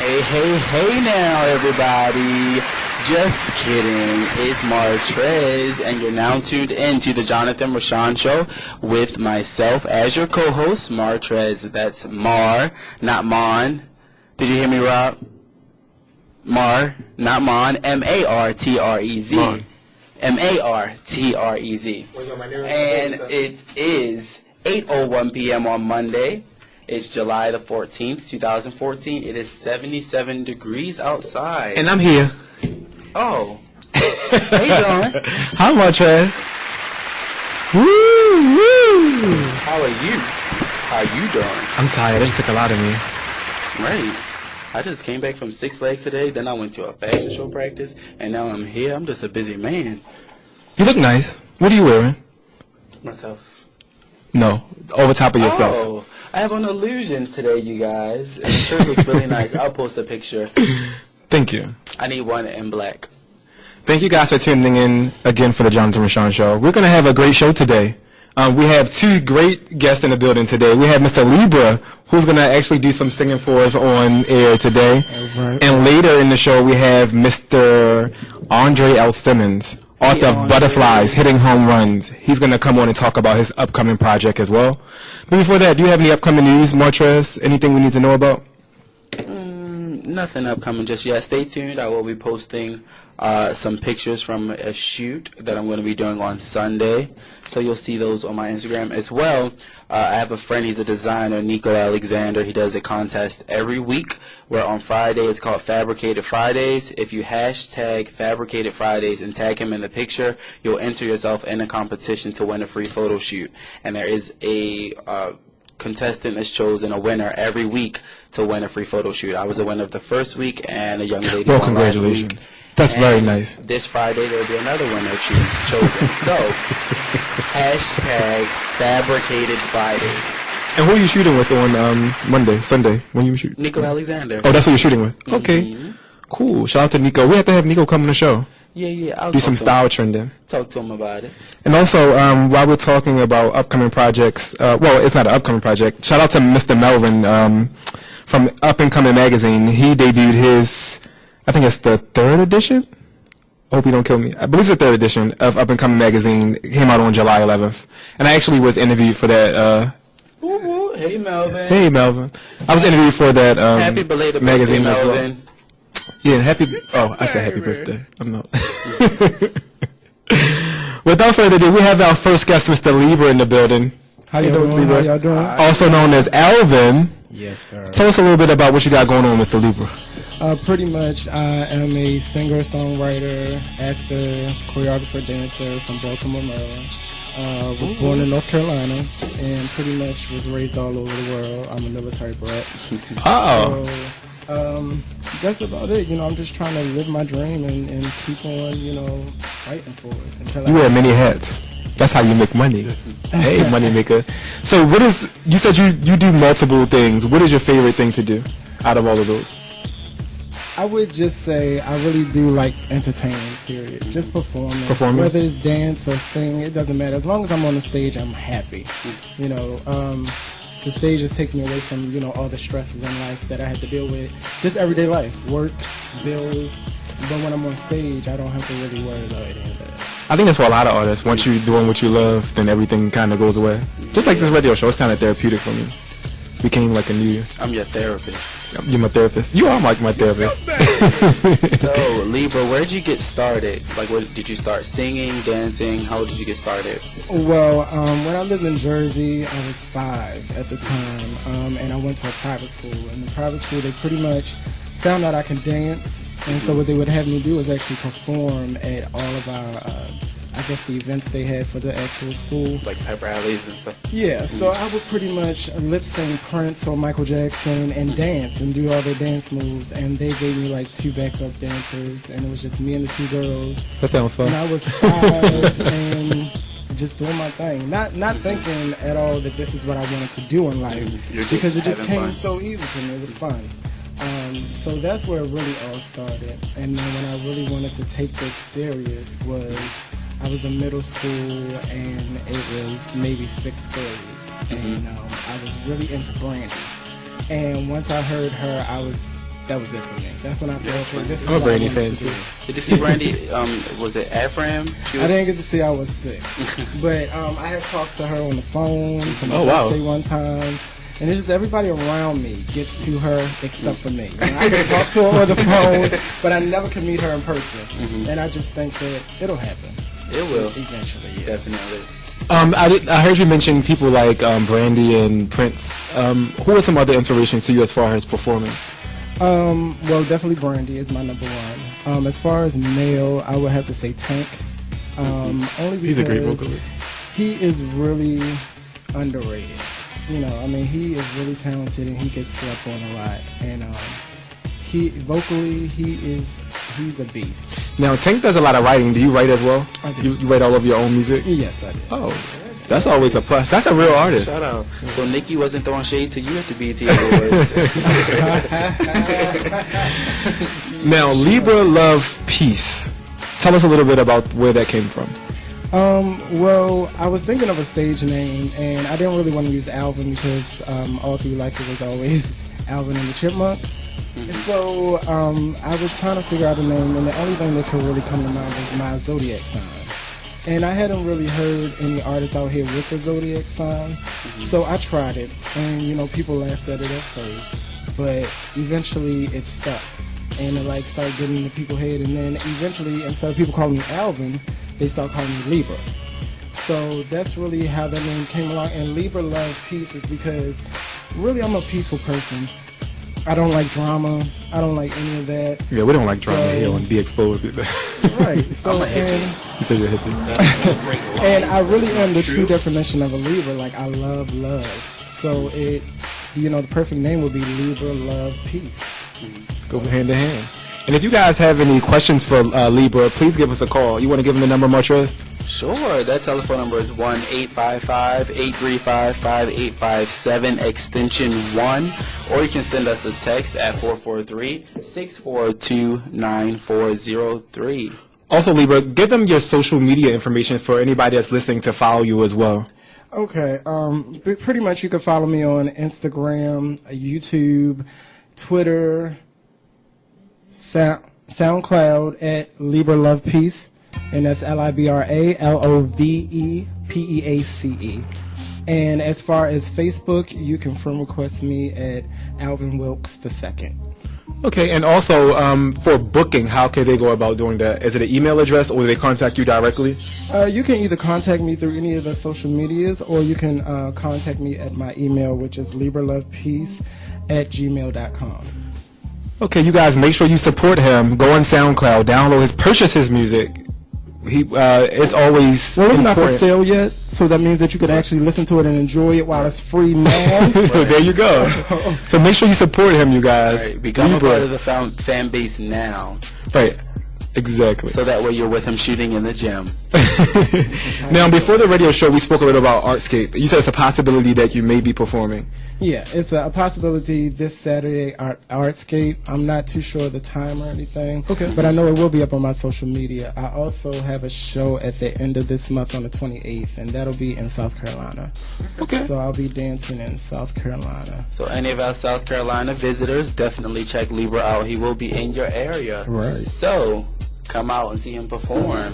Hey now, everybody. Just kidding. It's Martrez, and you're now tuned in to the Jonathan Rashawn Show with myself as your co-host, Martrez. That's Mar, not Mon. Did you hear me, Rob? Mar, not Mon. M-A-R-T-R-E-Z. Mon. M-A-R-T-R-E-Z. And it is 8:01 p.m. on Monday. It's July the 14th, 2014. It is 77 degrees outside. And I'm here. Oh. Hey, John. Hi, Martrez. Woo, woo. How are you? How you doing? I'm tired. It just took a lot of me. Right. I just came back from Six Flags today. Then I went to a fashion show practice. And now I'm here. I'm just a busy man. You look nice. What are you wearing? Myself. No, over top of yourself. Oh. I have on illusions today, you guys. And the shirt looks really nice. I'll post a picture. Thank you. I need one in black. Thank you guys for tuning in again for the Jonathan Rashawn Show. We're going to have a great show today. We have two great guests in the building today. We have Mr. Libra, who's going to actually do some singing for us on air today. Right. And later in the show, we have Mr. Andre L. Simmons, author of Butterflies, Hitting Home Runs. He's going to come on and talk about his upcoming project as well. But before that, do you have any upcoming news, Martrez? Anything we need to know about? Nothing upcoming just yet. Stay tuned. I will be posting some pictures from a shoot that I'm going to be doing on Sunday. So you'll see those on my Instagram as well. I have a friend. He's a designer, Nico Alexander. He does a contest every week where on Friday it's called Fabricated Fridays. If you hashtag Fabricated Fridays and tag him in the picture, you'll enter yourself in a competition to win a free photo shoot. And there is a contestant is chosen, a winner every week to win a free photo shoot. I was a winner of the first week, and a young lady Well, won last week. congratulations. That's very nice. This Friday there will be another winner chosen. So, hashtag Fabricated Fridays. And who are you shooting with on Sunday? When you shoot? Nico Alexander. Oh, that's what you're shooting with? Okay. Cool. Shout out to Nico. We have to have Nico come on the show. Yeah. I'll Do talk some to style him. trending. Talk to him about it. And also, while we're talking about upcoming projects, well, it's not an upcoming project. Shout out to Mr. Melvin from Up and Coming Magazine. He debuted his, I think it's the 3rd edition. Hope you don't kill me. I believe it's the 3rd edition of Up and Coming Magazine. It came out on July 11th. And I actually was interviewed for that. Hey, Melvin. Hey, Melvin. I was interviewed for that Happy belated magazine birthday, as well. Melvin. Yeah, I said happy birthday. I'm not. Without further ado, we have our first guest, Mr. Libra, in the building. How y'all doing? Also known as Alvin. Yes, sir. Tell us a little bit about what you got going on, Mr. Libra. Pretty much, I am a singer, songwriter, actor, choreographer, dancer from Baltimore, Maryland. Was born in North Carolina and pretty much was raised all over the world. I'm a military brat. Oh. So, that's about it. You know, I'm just trying to live my dream and keep on, fighting for it. Until You wear many hats. That's how you make money. Hey, money maker. So you said you do multiple things. What is your favorite thing to do out of all of those? I would just say I really do like entertainment, period. Just performing. Whether it's dance or sing, it doesn't matter. As long as I'm on the stage, I'm happy. The stage just takes me away from, all the stresses in life that I had to deal with. Just everyday life, work, bills. But when I'm on stage, I don't have to really worry about any of that. I think that's for a lot of artists. Once you're doing what you love, then everything kind of goes away. Just like this radio show, it's kind of therapeutic for me. Became like a new... I'm your therapist. You're my therapist. You are like my therapist. So, Libra, where did you get started? Like, did you start singing, dancing? How did you get started? Well, when I lived in Jersey, I was 5 at the time, and I went to a private school. In the private school, they pretty much found out I can dance, and so what they would have me do is actually perform at all of our, the events they had for the actual school. Like pep rallies and stuff? Yeah, so I would pretty much lip sync Prince or Michael Jackson and dance and do all their dance moves, and they gave me like 2 backup dancers, and it was just me and the 2 girls. That sounds fun. And I was 5 and just doing my thing, not thinking at all that this is what I wanted to do in life, because it just came so easy to me. It was fun. So that's where it really all started. And then when I really wanted to take this serious was I was in middle school and it was maybe 6th grade. And I was really into Brandy. And once I heard her, I was that was it for me. That's when I said, okay, this is I'm a what I Brandy wanted fan to do. too. Did you see Brandy? Was it Ephraim? I didn't get to see I was sick. But I had talked to her on the phone for my birthday one time. And it's just everybody around me gets to her except for me. You know, I can talk to her on the phone, but I never can meet her in person. And I just think that it'll happen. It will. Eventually, yeah. Definitely. I heard you mention people like Brandy and Prince. Who are some other inspirations to you as far as performing? Well, definitely Brandy is my number one. As far as male, I would have to say Tank. Only because he's a great vocalist. He is really underrated. You know, I mean, he is really talented and he gets slept on a lot. And he vocally, he's a beast. Now, Tank does a lot of writing. Do you write as well? I do. You write all of your own music? Yes, I do. Oh, that's always a plus. That's a real artist. Shout out. So Nikki wasn't throwing shade to you at the BET Awards. Now, Libra Love Peace. Tell us a little bit about where that came from. Well, I was thinking of a stage name, and I didn't really want to use Alvin because all through life it was always Alvin and the Chipmunks. So I was trying to figure out a name, and the only thing that could really come to mind was my zodiac sign. And I hadn't really heard any artists out here with the zodiac sign, so I tried it, and you know, people laughed at it at first, but eventually it stuck, and it like started getting into people's head, and then eventually instead of people calling me Alvin, they start calling me Libra. So that's really how that name came along. And Libra Love Peace is because really I'm a peaceful person. I don't like drama. I don't like any of that. Yeah, we don't like drama here and be exposed to that. Right. So and you said you're a hippie. and I really am the true definition of a Libra. Like I love love. So it, you know, the perfect name would be Libra Love Peace. Go hand in hand. And if you guys have any questions for Libra, please give us a call. You want to give them the number, Martrez? Sure. That telephone number is 1-855-835-5857, extension 1. Or you can send us a text at 443-642-9403. Also, Libra, give them your social media information for anybody that's listening to follow you as well. Okay. Pretty much you can follow me on Instagram, YouTube, Twitter, SoundCloud at Libra Love Peace, and that's LibraLovePeace. And as far as Facebook, you can friend request me at Alvin Wilkes II. Okay, and also for booking, how can they go about doing that? Is it an email address, or do they contact you directly? You can either contact me through any of the social medias, or you can contact me at my email, which is libralovepeace@gmail.com. Okay, you guys, make sure you support him. Go on SoundCloud, purchase his music. It's always well, it's not for sale yet, so that means that you can actually listen to it and enjoy it while it's free now. There you go. So make sure you support him, you guys. Right, become a part of the fan base now. Right. Exactly. So that way you're with him shooting in the gym. Now, before the radio show, we spoke a little about Artscape. You said it's a possibility that you may be performing. Yeah, it's a possibility this Saturday at Artscape. I'm not too sure of the time or anything. Okay. But I know it will be up on my social media. I also have a show at the end of this month on the 28th, and that'll be in South Carolina. Okay. So I'll be dancing in South Carolina. So any of our South Carolina visitors, definitely check Libra out. He will be in your area. Right. So come out and see him perform.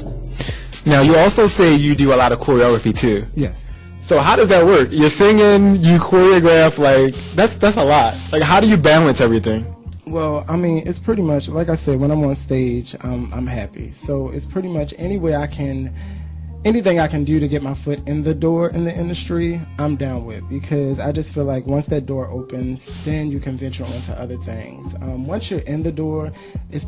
Now, you also say you do a lot of choreography, too. Yes. So how does that work? You're singing, you choreograph, like, that's a lot. Like, how do you balance everything? Well, I mean, it's pretty much, like I said, when I'm on stage, I'm happy. So it's pretty much anything I can do to get my foot in the door in the industry, I'm down with, because I just feel like once that door opens, then you can venture onto other things. Once you're in the door, it's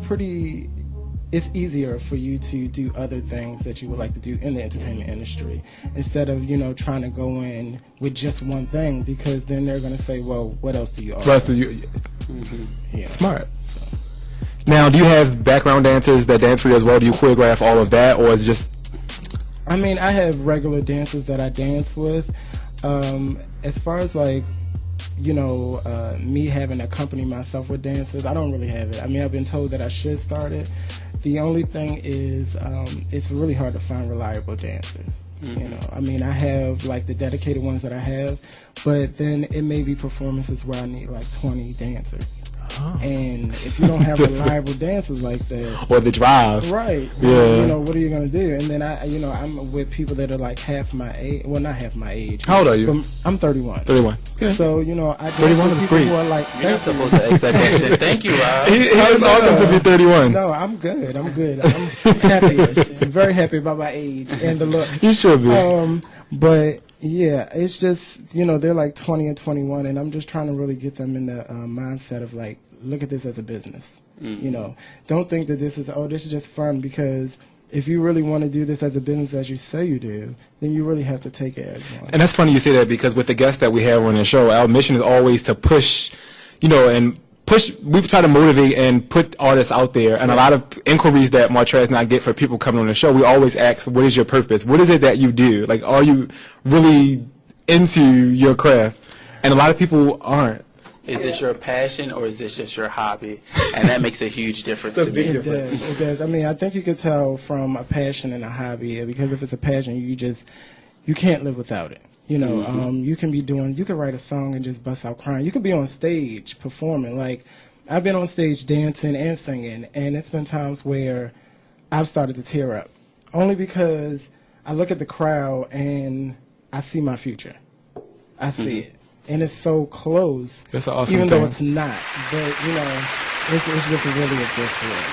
easier for you to do other things that you would like to do in the entertainment industry, instead of, you know, trying to go in with just one thing, because then they're going to say, well, what else do you offer? Right, so yeah. Smart. So. Now, do you have background dancers that dance for you as well? Do you choreograph all of that, or is it just... I mean, I have regular dancers that I dance with. As far as, like, you know, me having to accompany myself with dancers, I don't really have it. I mean, I've been told that I should start it. The only thing is, it's really hard to find reliable dancers. Mm-hmm. You know, I mean, I have like the dedicated ones that I have, but then it may be performances where I need like 20 dancers. And if you don't have reliable dancers like that, or the drive, right? Yeah. You know, what are you gonna do? And then I'm with people that are like half my age. Well, not half my age. How old are you? I'm 31. 31. Yeah. So I dance 31 with is people great. who are like. You're not supposed to ask that question. Thank you, Rob. It's awesome to be 31. No, I'm good. I'm happy. I'm very happy about my age and the looks. You should be. But yeah, it's just they're like 20 and 21, and I'm just trying to really get them in the mindset of like, look at this as a business. Don't think that this is just fun, because if you really want to do this as a business as you say you do, then you really have to take it as one. And that's funny you say that, because with the guests that we have on the show, our mission is always to push, and push. We've tried to motivate and put artists out there, and a lot of inquiries that Martrez and I get for people coming on the show, we always ask, what is your purpose? What is it that you do? Like, are you really into your craft? And a lot of people aren't. Is this your passion, or is this just your hobby? And that makes a huge difference to me. It does. I mean, I think you could tell from a passion and a hobby, because if it's a passion, you can't live without it. You can write a song and just bust out crying. You could be on stage performing. Like, I've been on stage dancing and singing, and it's been times where I've started to tear up, only because I look at the crowd and I see my future. I see it. And it's so close. That's an awesome even thing. though it's not. But, it's just really a good feeling.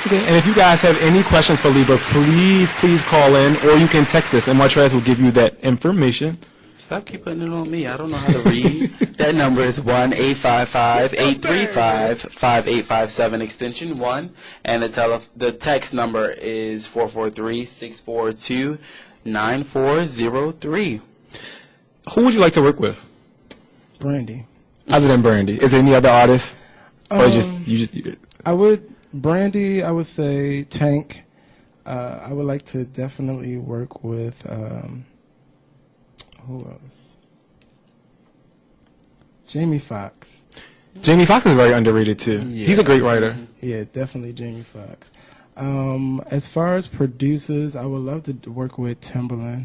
Okay, and if you guys have any questions for Libra, please call in, or you can text us, and Martrez will give you that information. Stop keep putting it on me. I don't know how to read. That number is 1-855-835-5857, extension 1. And the text number is 443-642-9403. Who would you like to work with? Brandy. Other than Brandy. Is there any other artists? Or Brandy, I would say Tank. I would like to definitely work with, who else? Jamie Foxx. Jamie Foxx is very underrated too. Yeah. He's a great writer. Yeah, definitely Jamie Foxx. As far as producers, I would love to work with Timbaland.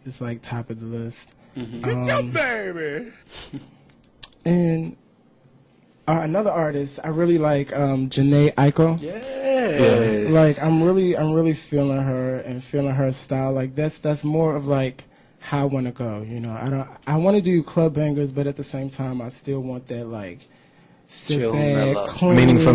It's like top of the list. Get your baby. And another artist, I really like Janae Aiko. Yes. Like, I'm really feeling her and feeling her style. Like, that's more of like how I want to go. I want to do club bangers, but at the same time, I still want that like sit Chill, back, mellow. clean, Meaningful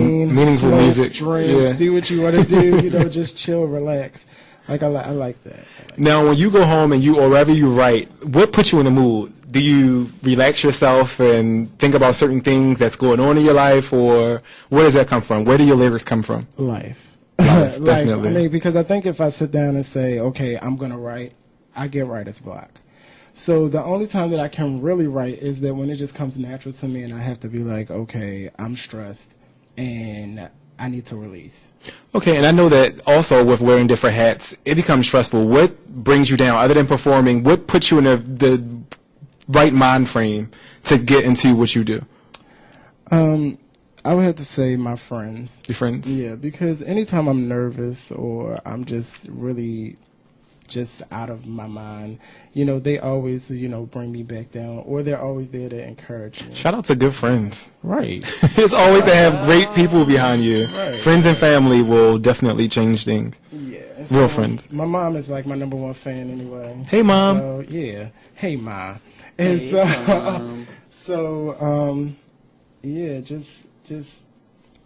smoke, music. drink, do what you want to do. Just chill, relax. Like, I like that. Now, when you go home and or wherever you write, what puts you in the mood? Do you relax yourself and think about certain things that's going on in your life, or where does that come from? Where do your lyrics come from? Life. Definitely. I mean, because I think if I sit down and say, okay, I'm going to write, I get writer's block. So the only time that I can really write is that when it just comes natural to me and I have to be like, okay, I'm stressed and I need to release. Okay, and I know that also with wearing different hats, it becomes stressful. What brings you down other than performing? What puts you in the right mind frame to get into what you do? I would have to say my friends. Your friends? Yeah, because anytime I'm nervous or I'm just really just out of my mind, they always, bring me back down, or they're always there to encourage me. Shout out to good friends. Right. It's always to have great people behind you. Right. Friends and family will definitely change things. Yeah. Real friends. My mom is like my number one fan anyway. Hey, Mom. So, yeah. Hey, Ma. Hey, And yeah,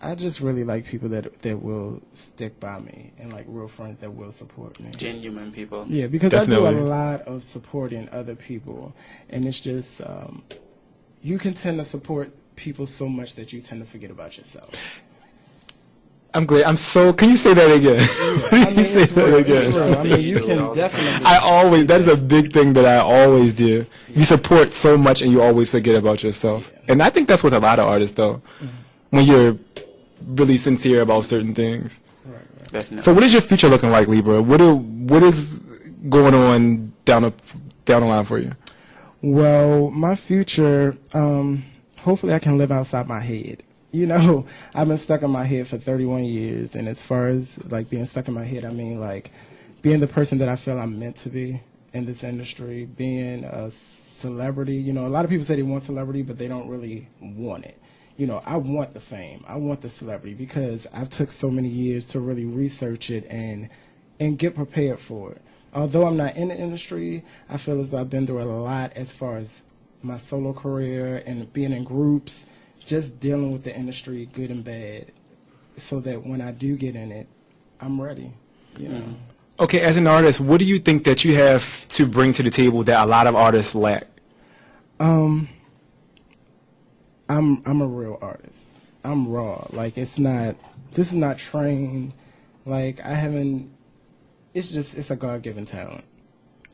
I just really like people that will stick by me, and like real friends that will support me. Genuine people. Yeah, because Definitely. I do a lot of supporting other people, and it's just you can tend to support people so much that you tend to forget about yourself. I'm great. Can you say that again? It's real. I mean, you can definitely. That is a big thing that I always do. You support so much and you always forget about yourself. Yeah. And I think that's with a lot of artists, though, when you're really sincere about certain things. Right. Definitely. So what is your future looking like, Libra? What is going on down the line for you? Well, my future, hopefully I can live outside my head. I've been stuck in my head for 31 years, and as far as like being stuck in my head, I mean like being the person that I feel I'm meant to be in this industry, being a celebrity. A lot of people say they want celebrity, but they don't really want it. I want the fame. I want the celebrity because I've took so many years to really research it and get prepared for it. Although I'm not in the industry, I feel as though I've been through a lot as far as my solo career and being in groups, just dealing with the industry, good and bad, so that when I do get in it, I'm ready, Okay, as an artist, what do you think that you have to bring to the table that a lot of artists lack? I'm a real artist. I'm raw. Like, this is not trained. Like, it's a God-given talent.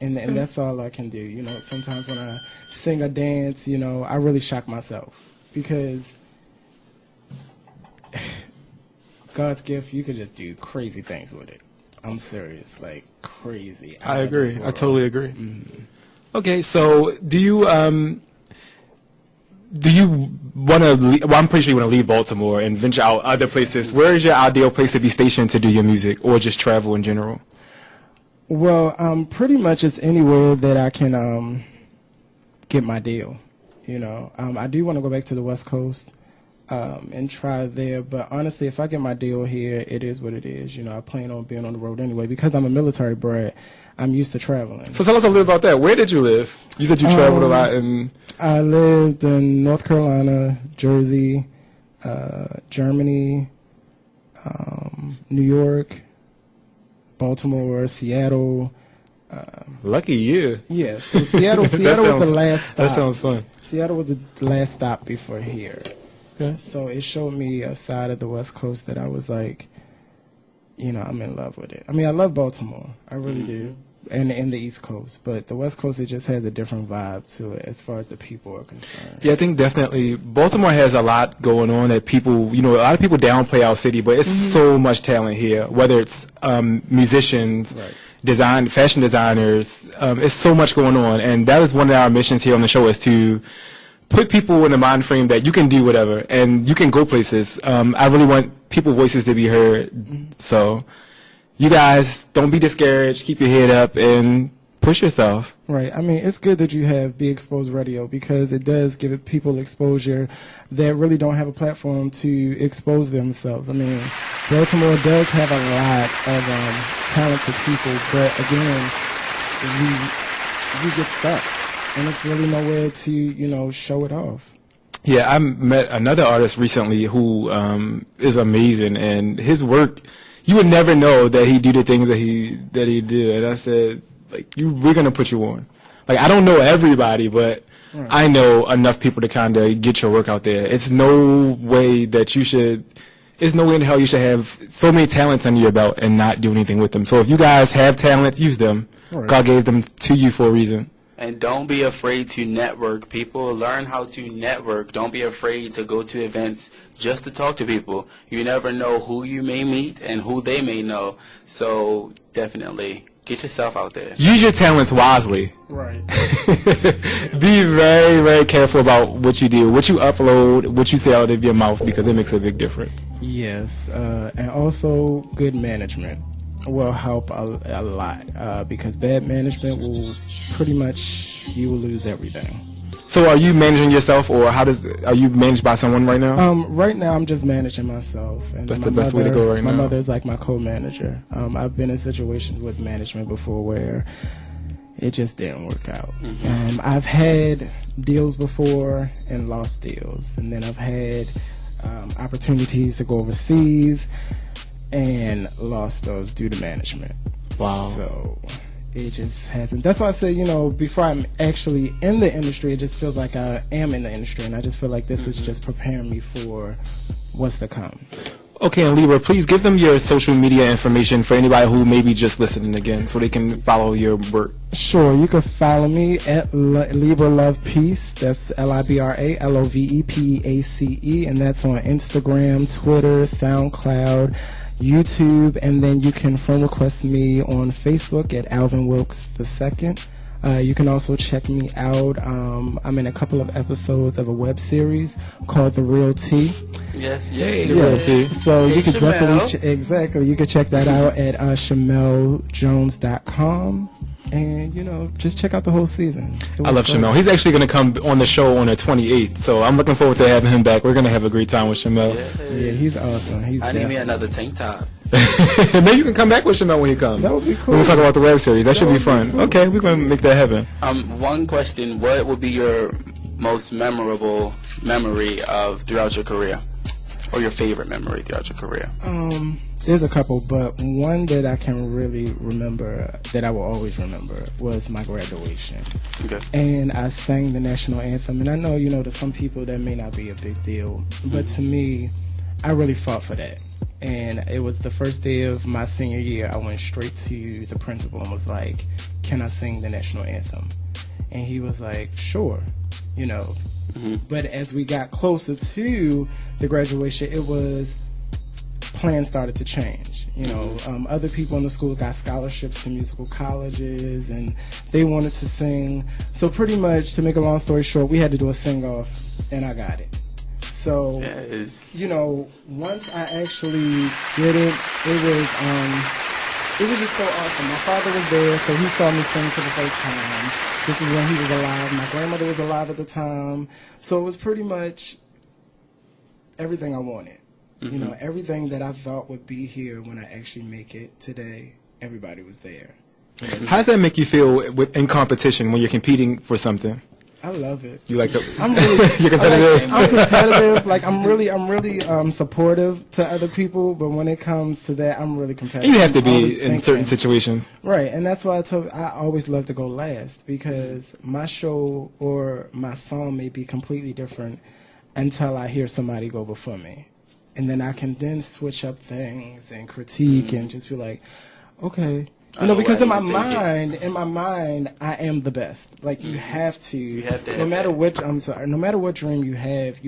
And that's all I can do. Sometimes when I sing or dance, I really shock myself because God's gift, you could just do crazy things with it. I'm serious, like crazy. I agree. I totally agree. Mm-hmm. Okay, so do you want to? Well, I'm pretty sure you want to leave Baltimore and venture out other places. Where is your ideal place to be stationed to do your music, or just travel in general? Well, pretty much it's anywhere that I can get my deal. I do want to go back to the West Coast and try there. But honestly, if I get my deal here, it is what it is. I plan on being on the road anyway because I'm a military brat. I'm used to traveling. So tell us a little about that. Where did you live? You said you traveled a lot. I lived in North Carolina, Jersey, Germany, New York, Baltimore, Seattle. Lucky you. Yeah, so Seattle was the last stop. That sounds fun. Seattle was the last stop before here. Okay. So it showed me a side of the West Coast that I was like, I'm in love with it. I mean, I love Baltimore. I really do. And the East Coast. But the West Coast, it just has a different vibe to it as far as the people are concerned. Yeah, I think definitely Baltimore has a lot going on that people, a lot of people downplay our city, but it's so much talent here, whether it's musicians, right, fashion designers. It's so much going on. And that is one of our missions here on the show is to put people in the mind frame that you can do whatever and you can go places. I really want people's voices to be heard. So you guys, don't be discouraged. Keep your head up and push yourself. Right. I mean, it's good that you have Be Exposed Radio because it does give people exposure that really don't have a platform to expose themselves. I mean, Baltimore does have a lot of talented people, but again, we get stuck. And it's really nowhere to, show it off. Yeah, I met another artist recently who is amazing, and his work, you would never know that he do the things that he did. And I said, we're gonna put you on. Like, I don't know everybody, but right, I know enough people to kind of get your work out there. It's no way that you should. There's no way in hell you should have so many talents under your belt and not do anything with them. So if you guys have talents, use them. Right. God gave them to you for a reason. And don't be afraid to network. People, learn how to network. Don't be afraid to go to events just to talk to people. You never know who you may meet and who they may know. So definitely get yourself out there. Use your talents wisely. Right. Be very, very careful about what you do, what you upload, what you say out of your mouth, because it makes a big difference. Yes. And also good management will help a lot because bad management will pretty much, you will lose everything. So are you managing yourself, or are you managed by someone right now? Right now I'm just managing myself. And that's the best way to go right now. My mother is like my co-manager. I've been in situations with management before where it just didn't work out. I've had deals before and lost deals, and then I've had opportunities to go overseas and lost those due to management. Wow. So it just hasn't. That's why I say, before I'm actually in the industry, it just feels like I am in the industry, and I just feel like this is just preparing me for what's to come. Okay, and Libra, please give them your social media information for anybody who may be just listening again so they can follow your work. Sure, you can follow me at Libra Love Peace. That's LIBRA-LOVEPEACE, and that's on Instagram, Twitter, SoundCloud, YouTube, and then you can friend request me on Facebook at Alvin Wilkes II. You can also check me out. I'm in a couple of episodes of a web series called The Real T. Yes, The Real T. So you can definitely, exactly, you can check that out at ShamelJones.com. And, you know, just check out the whole season. I love Shamel. He's actually going to come on the show on the 28th, so I'm looking forward to having him back. We're going to have a great time with Shamel. Yeah, he's awesome. I need me another tank top. Maybe you can come back with Shamel when he comes. That would be cool. We'll talk about the web series. That should be fun. Cool. Okay, we're going to make that happen. One question. What would be your most memorable memory of throughout your career? Or your favorite memory throughout your career? There's a couple, but one that I can really remember, that I will always remember, was my graduation. Okay. And I sang the national anthem. And I know, you know, to some people that may not be a big deal, but to me, I really fought for that. And it was the first day of my senior year. I went straight to the principal and was like, "Can I sing the national anthem?" And he was like, "Sure," you know. But as we got closer to the graduation, plans started to change. You know, other people in the school got scholarships to musical colleges, and they wanted to sing. So pretty much, to make a long story short, we had to do a sing-off, and I got it. So, you know, once I actually did it, it was just so awesome. My father was there, so he saw me sing for the first time. This is when he was alive. My grandmother was alive at the time. So it was pretty much everything I wanted. You know, everything that I thought would be here when I actually make it today, everybody was there. How does that make you feel in competition when you're competing for something? I love it. You like the? I'm really, you're competitive. I'm competitive. Like I'm really supportive to other people, but when it comes to that, I'm really competitive. You have to be in certain situations, right? And that's why I always love to go last, because my show or my song may be completely different until I hear somebody go before me, and then I can then switch up things and critique and just be like, okay. You know, because in my mind, I am the best. Like you have to no matter what dream you have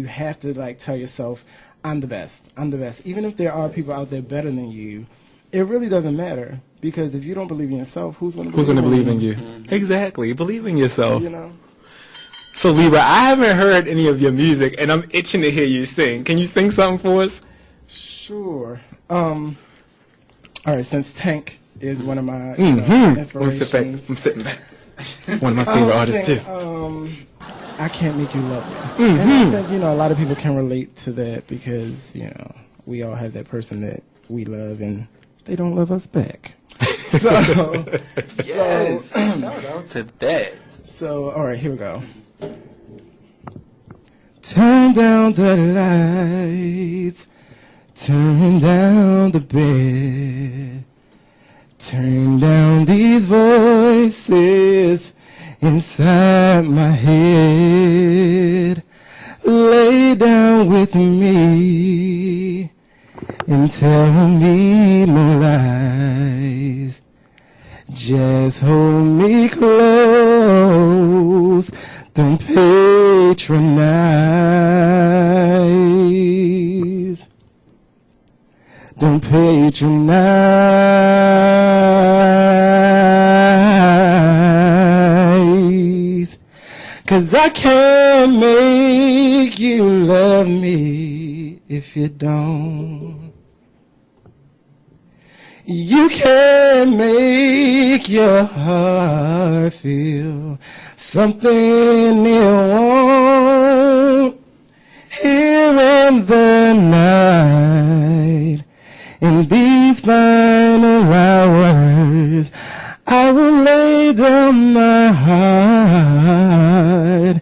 to like tell yourself, I'm the best. I'm the best. Even if there are people out there better than you, it really doesn't matter, because if you don't believe in yourself, who's going to believe in you? Exactly. Believe in yourself. You know. So Libra, I haven't heard any of your music, and I'm itching to hear you sing. Can you sing something for us? Sure. All right, since Tank is one of my inspirations. I'm sitting back. One of my favorite artists too. I Can't Make You Love Me. And I think, you know, a lot of people can relate to that, because, you know, we all have that person that we love and they don't love us back. So, yes. Shout out to that. So, all right, here we go. Turn down the lights, turn down the bed, turn down these voices inside my head. Lay down with me and tell me no lies. Just hold me close, don't patronize. Don't patronize, 'cause I can't make you love me if you don't. You can't make your heart feel something you won't. Here in the night, in these final hours, I will lay down my heart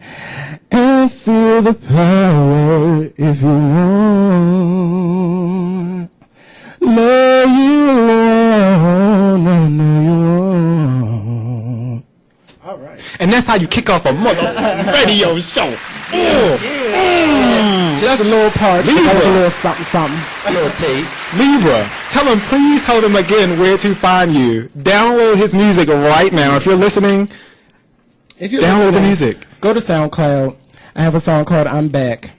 and feel the power if you want. No, you won't. No, you won't. All right. And that's how you kick off a radio show. Just a little part. That was a little something. A little taste. Libra, please tell them again where to find you. Download his music right now. If you're listening, download the music. Go to SoundCloud. I have a song called I'm Back.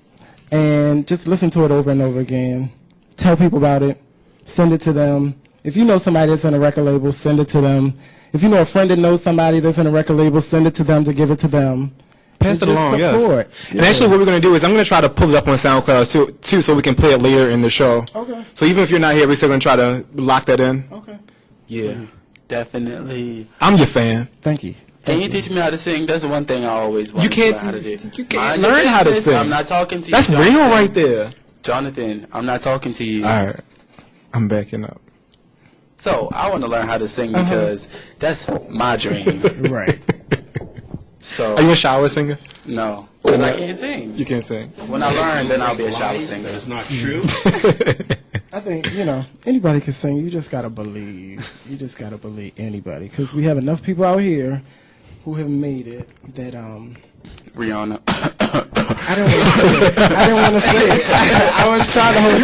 And just listen to it over and over again. Tell people about it. Send it to them. If you know somebody that's in a record label, send it to them. If you know a friend that knows somebody that's in a record label, send it to them to give it to them. Pass it along, yes. And actually what we're going to do is I'm going to try to pull it up on SoundCloud too, so we can play it later in the show. Okay. So even if you're not here, we're still going to try to lock that in. Okay. Yeah. Definitely. I'm your fan. Thank you. Can you teach me how to sing? That's one thing I always want to learn how to do. You can't learn how to sing. I'm not talking to you. That's Jonathan. real right there. Jonathan, I'm not talking to you. All right. I'm backing up. So, I want to learn how to sing because that's my dream. Right. So, Are you a shower singer? no, because I can't sing. You can't sing. When I learn, then I'll be a shower singer. That's not true. I think, anybody can sing. You just got to believe. You just got to believe anybody. Because we have enough people out here who have made it that, Rihanna. I didn't want to say it. I was trying to hold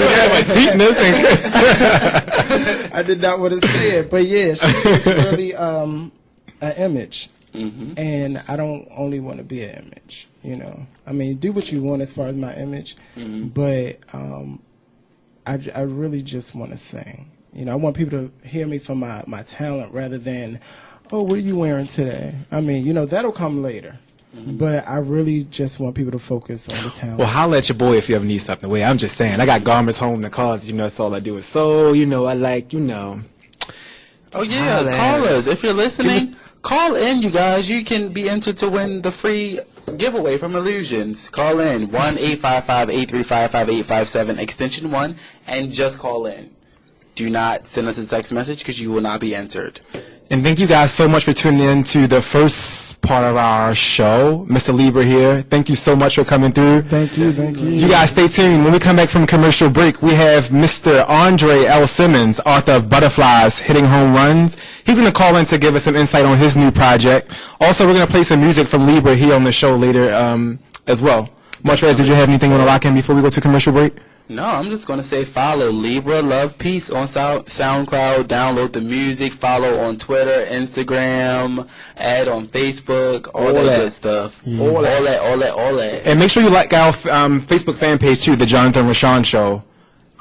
it. I did not want to say it. But yeah, she's really an image. Mm-hmm. And I don't only want to be an image, I mean, do what you want as far as my image, but I really just want to sing. I want people to hear me for my talent rather than, oh, what are you wearing today? I mean, that'll come later. Mm-hmm. But I really just want people to focus on the talent. Well, holla at your boy if you ever need something. Wait, I'm just saying. I got garments home in the closet. That's all I do is sew. I like, Oh, yeah. Call us. If you're listening, call in, you guys. You can be entered to win the free giveaway from Illusions. Call in 1-855-835-5857, extension 1, and just call in. Do not send us a text message because you will not be entered. And thank you guys so much for tuning in to the first part of our show. Mr. Lieber here. Thank you so much for coming through. Thank you. You guys stay tuned. When we come back from commercial break, we have Mr. Andre L. Simmons, author of Butterflies, Hitting Home Runs. He's going to call in to give us some insight on his new project. Also, we're going to play some music from Lieber here on the show later as well. Martrez, did you have anything you want to lock in before we go to commercial break? No, I'm just going to say follow Libra Love Peace on SoundCloud. Download the music. Follow on Twitter, Instagram, add on Facebook, all that good stuff. All that. And make sure you like our Facebook fan page, too, The Jonathan Rashawn Show.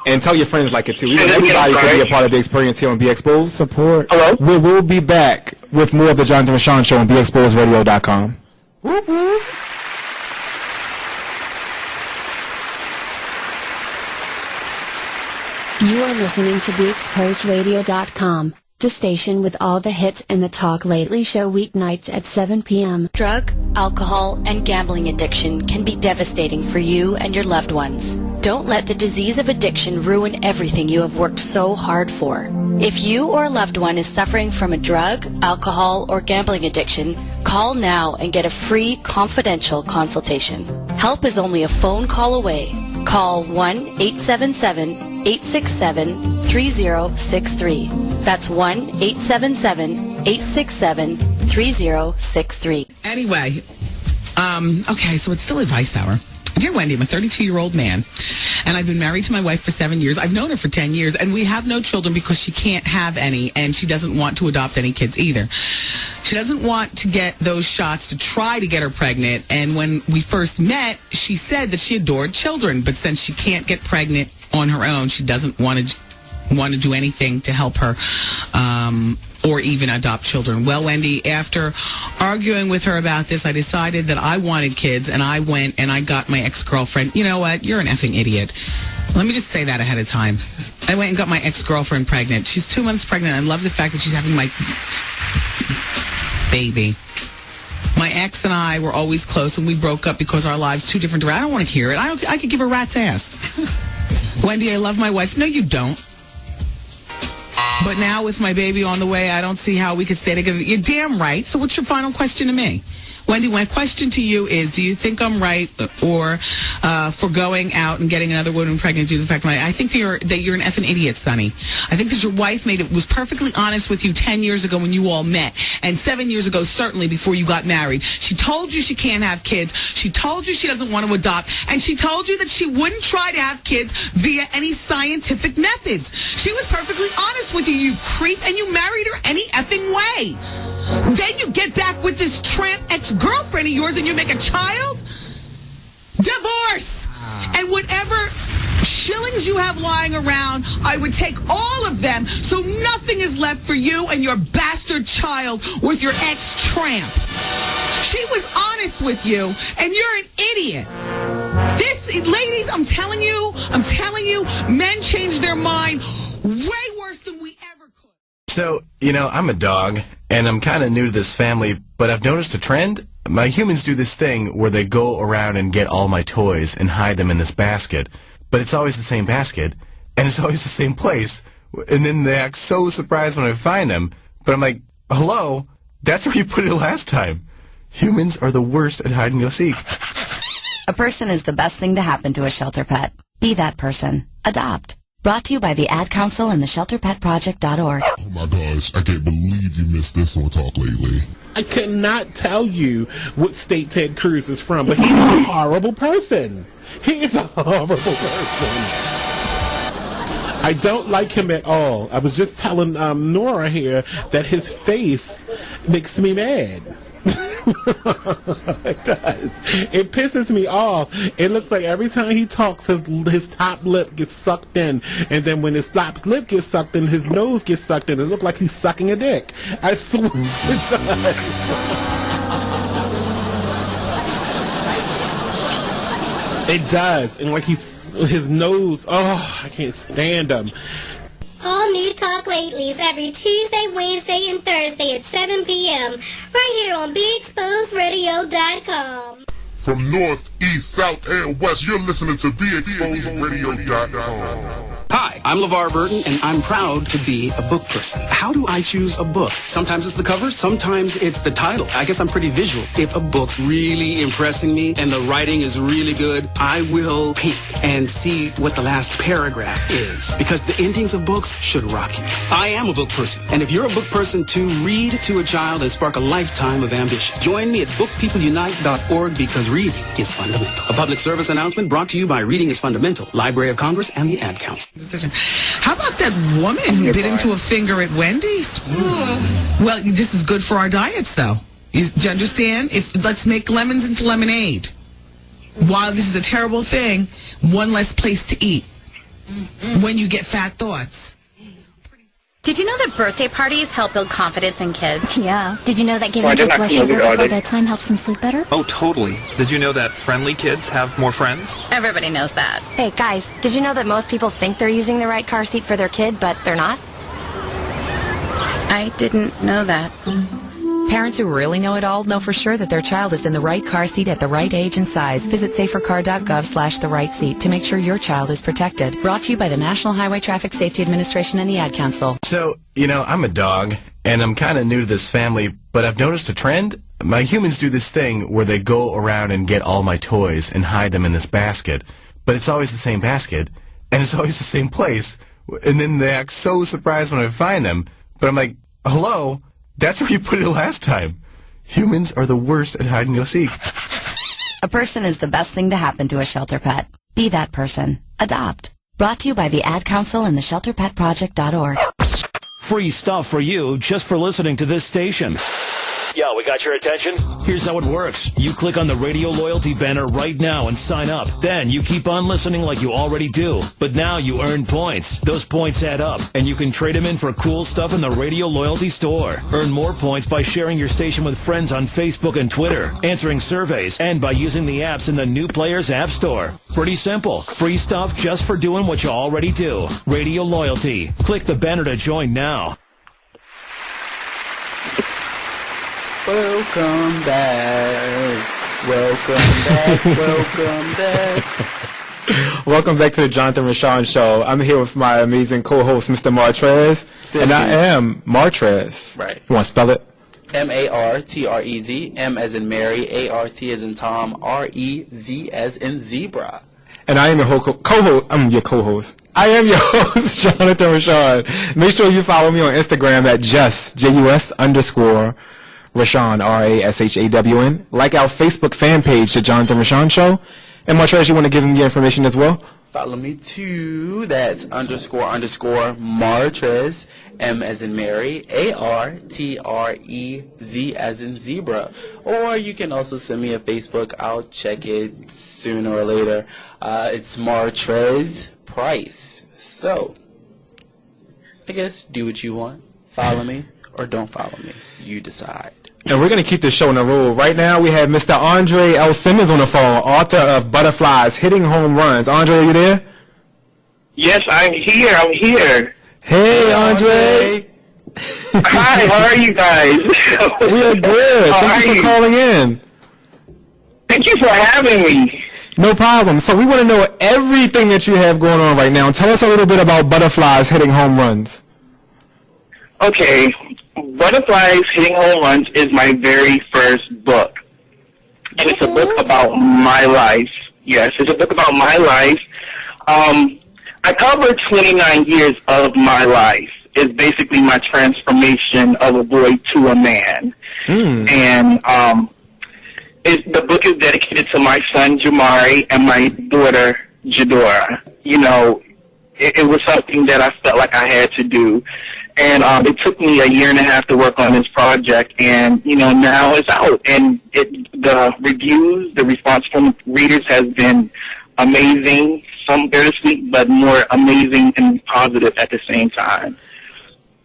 And tell your friends like it, too. We want everybody to be a part of the experience here on Be Exposed. Support. Hello? We will be back with more of The Jonathan Rashawn Show on BeExposedRadio.com. Whoop, whoop. You are listening to BeExposedRadio.com, the station with all the hits and the Talk Lately show weeknights at 7 p.m. Drug, alcohol, and gambling addiction can be devastating for you and your loved ones. Don't let the disease of addiction ruin everything you have worked so hard for. If you or a loved one is suffering from a drug, alcohol, or gambling addiction, call now and get a free, confidential consultation. Help is only a phone call away. Call 1-877-867-3063. That's 1-877-867-3063. Anyway, okay, so it's still advice hour. Dear Wendy, I'm a 32-year-old man, and I've been married to my wife for 7 years. I've known her for 10 years, and we have no children because she can't have any, and she doesn't want to adopt any kids either. She doesn't want to get those shots to try to get her pregnant, and when we first met, she said that she adored children, but since she can't get pregnant on her own, she doesn't want to do anything to help her or even adopt children. Well, Wendy, after arguing with her about this, I decided that I wanted kids, and I went and I got my ex-girlfriend. You know what? You're an effing idiot. Let me just say that ahead of time. I went and got my ex-girlfriend pregnant. She's 2 months pregnant. I love the fact that she's having my baby. My ex and I were always close, and we broke up because our lives two different directions. I don't want to hear it. I could give a rat's ass. Wendy, I love my wife. No, you don't. But now with my baby on the way, I don't see how we could stay together. You're damn right. So what's your final question to me? Wendy, my question to you is, do you think I'm right or for going out and getting another woman pregnant due to the fact that I think that you're an effing idiot, Sonny. I think that your wife was perfectly honest with you 10 years ago when you all met, and 7 years ago, certainly before you got married. She told you she can't have kids. She told you she doesn't want to adopt, and she told you that she wouldn't try to have kids via any scientific methods. She was perfectly honest with you, you creep, and you married her any effing way. Then you get back with this tramp ex-girlfriend of yours and you make a child? Divorce! And whatever shillings you have lying around, I would take all of them so nothing is left for you and your bastard child with your ex-tramp. She was honest with you, and you're an idiot. Ladies, I'm telling you, men change their mind way worse than we ever could. So, I'm a dog, and I'm kind of new to this family, but I've noticed a trend. My humans do this thing where they go around and get all my toys and hide them in this basket, but it's always the same basket, and it's always the same place, and then they act so surprised when I find them, but I'm like, hello, that's where you put it last time. Humans are the worst at hide and go seek. A person is the best thing to happen to a shelter pet. Be that person. Adopt. Brought to you by the Ad Council and the ShelterPetProject.org. Oh my gosh, I can't believe you missed this on Talk Lately. I cannot tell you what state Ted Cruz is from, but he's a horrible person. He is a horrible person. I don't like him at all. I was just telling Nora here that his face makes me mad. It does. It pisses me off. It looks like every time he talks, his top lip gets sucked in, and then when his top lip gets sucked in, his nose gets sucked in. It looks like he's sucking a dick. I swear it does. It does. And like his nose, I can't stand him. All new Talk Latelys every Tuesday, Wednesday, and Thursday at 7 p.m. right here on BeExposedRadio.com. From north, east, south, and west, you're listening to BeExposedRadio.com. Hi, I'm LeVar Burton, and I'm proud to be a book person. How do I choose a book? Sometimes it's the cover, sometimes it's the title. I guess I'm pretty visual. If a book's really impressing me and the writing is really good, I will peek and see what the last paragraph is, because the endings of books should rock you. I am a book person, and if you're a book person too, read to a child and spark a lifetime of ambition. Join me at bookpeopleunite.org, because reading is fundamental. A public service announcement brought to you by Reading is Fundamental, Library of Congress, and the Ad Council. How about that woman who bit into a finger at Wendy's? Well, this is good for our diets, though. Do you understand? Let's make lemons into lemonade. While this is a terrible thing, one less place to eat when you get fat thoughts. Did you know that birthday parties help build confidence in kids? Yeah. Did you know that giving kids less sugar before bedtime helps them sleep better? Oh, totally. Did you know that friendly kids have more friends? Everybody knows that. Hey, guys, did you know that most people think they're using the right car seat for their kid, but they're not? I didn't know that. Parents who really know it all know for sure that their child is in the right car seat at the right age and size. Visit safercar.gov/the right seat to make sure your child is protected. Brought to you by the National Highway Traffic Safety Administration and the Ad Council. So, I'm a dog, and I'm kind of new to this family, but I've noticed a trend. My humans do this thing where they go around and get all my toys and hide them in this basket, but it's always the same basket, and it's always the same place, and then they act so surprised when I find them, but I'm like, hello? That's where you put it last time. Humans are the worst at hide and go seek. A person is the best thing to happen to a shelter pet. Be that person. Adopt. Brought to you by the Ad Council and the ShelterPetProject.org. Free stuff for you just for listening to this station. Yo, we got your attention? Here's how it works. You click on the radio loyalty banner right now and sign up. Then you keep on listening like you already do. But now you earn points. Those points add up, and you can trade them in for cool stuff in the radio loyalty store. Earn more points by sharing your station with friends on Facebook and Twitter, answering surveys, and by using the apps in the New Players App Store. Pretty simple. Free stuff just for doing what you already do. Radio loyalty. Click the banner to join now. Welcome back. Welcome back. Welcome back. Welcome back to the Jonathan Rashawn Show. I'm here with my amazing co-host, Mr. Martrez. And I am Martrez. Right. You want to spell it? M-A-R-T-R-E-Z. M as in Mary. A-R-T as in Tom. R-E-Z as in zebra. And I am your co-host. I'm your co-host. I am your host, Jonathan Rashawn. Make sure you follow me on Instagram at Just_Rashawn, R-A-S-H-A-W-N. Like our Facebook fan page, The Jonathan Rashawn Show. And Martrez, you want to give them the information as well? Follow me too. That's __Martrez. M as in Mary. A-R-T-R-E-Z as in zebra. Or you can also send me a Facebook. I'll check it sooner or later. It's Martrez Price. So, I guess do what you want. Follow me or don't follow me. You decide. And we're going to keep this show in a roll. Right now, we have Mr. Andre L. Simmons on the phone, author of Butterflies, Hitting Home Runs. Andre, are you there? Yes, I'm here. Hey, Andre. Hi, how are you guys? We are good. Thank you for calling in. Thank you for having me. No problem. So we want to know everything that you have going on right now. Tell us a little bit about Butterflies Hitting Home Runs. Okay, Butterflies Hitting Home Runs is my very first book. And it's a book about my life. Yes, it's a book about my life. I cover 29 years of my life. It's basically my transformation of a boy to a man. And the book is dedicated to my son, Jamari, and my daughter, Jadora. You know, it was something that I felt like I had to do. And it took me a year and a half to work on this project. And, you know, now it's out. And the reviews, the response from readers has been amazing. Some bittersweet, but more amazing and positive at the same time.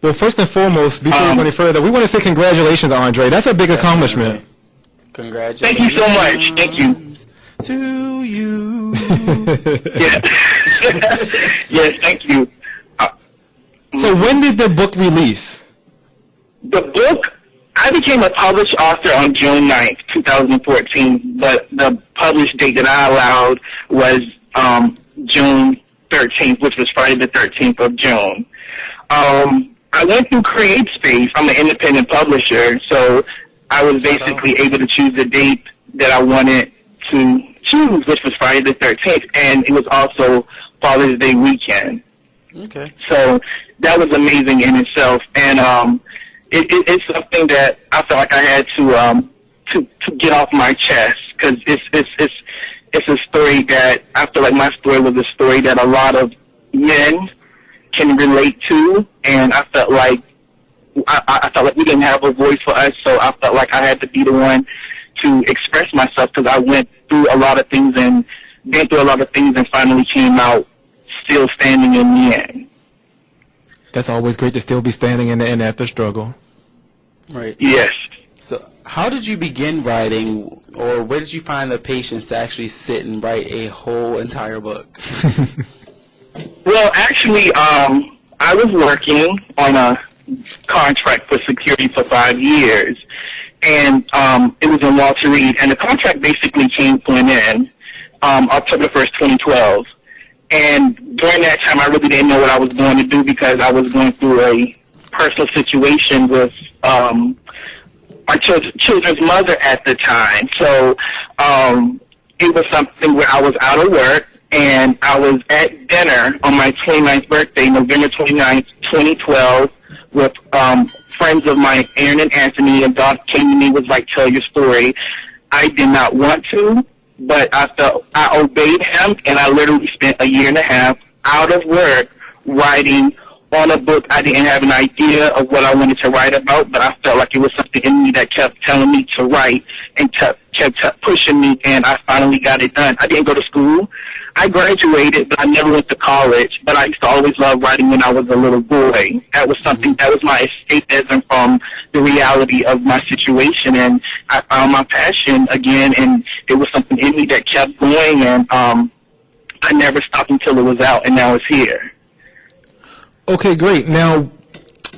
Well, first and foremost, before we go any further, we want to say congratulations, Andre. That's a big accomplishment. Congratulations. Thank you so much. Thank you. To you. Yes, thank you. So when did the book release? The book, I became a published author on June 9th, 2014, but the published date that I allowed was June 13th, which was Friday the 13th of June. I went through CreateSpace. I'm an independent publisher, so I was basically able to choose the date that I wanted to choose, which was Friday the 13th, and it was also Father's Day weekend. Okay. So that was amazing in itself, and it's something that I felt like I had to get off my chest, because it's a story that I feel like my story was a story that a lot of men can relate to, and I felt like we didn't have a voice for us, so I felt like I had to be the one to express myself, because I went through a lot of things and been through a lot of things and finally came out still standing in the end. That's always great to still be standing in the end after struggle. Right. Yes. So how did you begin writing, or where did you find the patience to actually sit and write a whole entire book? Well, actually, I was working on a contract for security for 5 years, and it was in Walter Reed, and the contract basically came to an end October 1st, 2012. And during that time, I really didn't know what I was going to do, because I was going through a personal situation with my children's mother at the time. So it was something where I was out of work, and I was at dinner on my 29th birthday, November 29th, 2012, with friends of mine, Aaron and Anthony, and Doc came to me, was like, tell your story. I did not want to, but I obeyed him, and I literally spent a year and a half out of work writing on a book. I didn't have an idea of what I wanted to write about, but I felt like it was something in me that kept telling me to write and kept pushing me, and I finally got it done. I didn't go to school. I graduated, but I never went to college, but I used to always love writing when I was a little boy. That was something, that was my escapism from the reality of my situation, and I found my passion again, and it was something in me that kept going, and I never stopped until it was out, and now it's here. Okay, great. Now,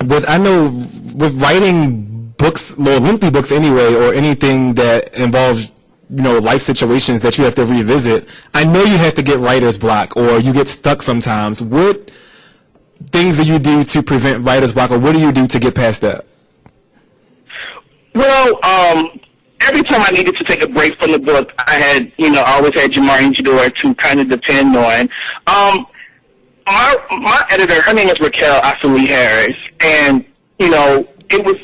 with writing books, lengthy books anyway, or anything that involves, life situations that you have to revisit, I know you have to get writer's block, or you get stuck sometimes. What things do you do to prevent writer's block, or what do you do to get past that? Well, every time I needed to take a break from the book, I always had Jamari and Jadora to kind of depend on. My editor, her name is Raquel Asali Harris, and, it was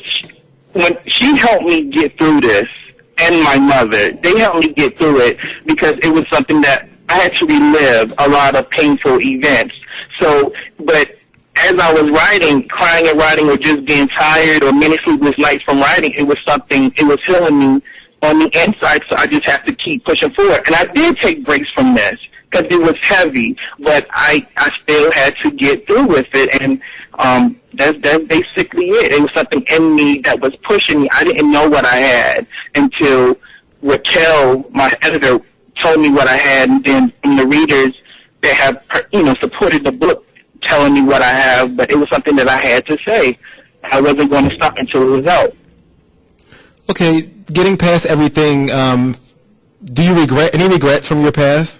when she helped me get through this, and my mother, they helped me get through it, because it was something that I had to relive a lot of painful events. So, but as I was writing, crying and writing, or just being tired, or many sleepless nights from writing, it was healing me on the inside, so I just have to keep pushing forward. And I did take breaks from this, because it was heavy, but I still had to get through with it, and that's basically it. It was something in me that was pushing me. I didn't know what I had until Raquel, my editor, told me what I had, and then from the readers that have supported the book, telling me what I have, but it was something that I had to say, I wasn't going to stop until it was out. Okay, getting past everything, do you regret any regrets from your past?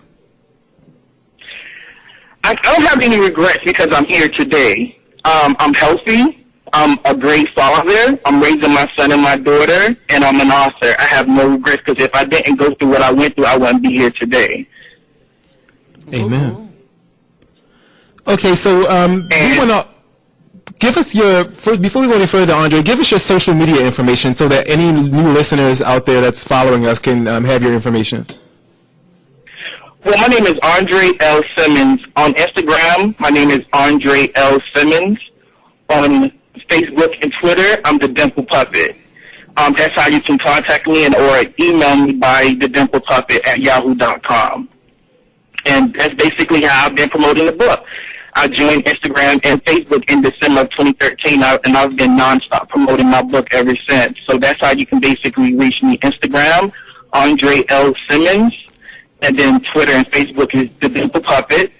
I don't have any regrets because I'm here today. I'm healthy. I'm a great father. I'm raising my son and my daughter, and I'm an author. I have no regrets because if I didn't go through what I went through, I wouldn't be here today. Amen. Okay, so we want to give us before we go any further, Andre, give us your social media information so that any new listeners out there that's following us can have your information. Well, my name is Andre L. Simmons. On Instagram, my name is Andre L. Simmons. On Facebook and Twitter, I'm the Dimple Puppet. That's how you can contact me or email me by thedimplepuppet@yahoo.com. And that's basically how I've been promoting the book. I joined Instagram and Facebook in December of 2013, and I've been nonstop promoting my book ever since. So that's how you can basically reach me. Instagram, Andre L. Simmons, and then Twitter and Facebook is The Dimple Puppet,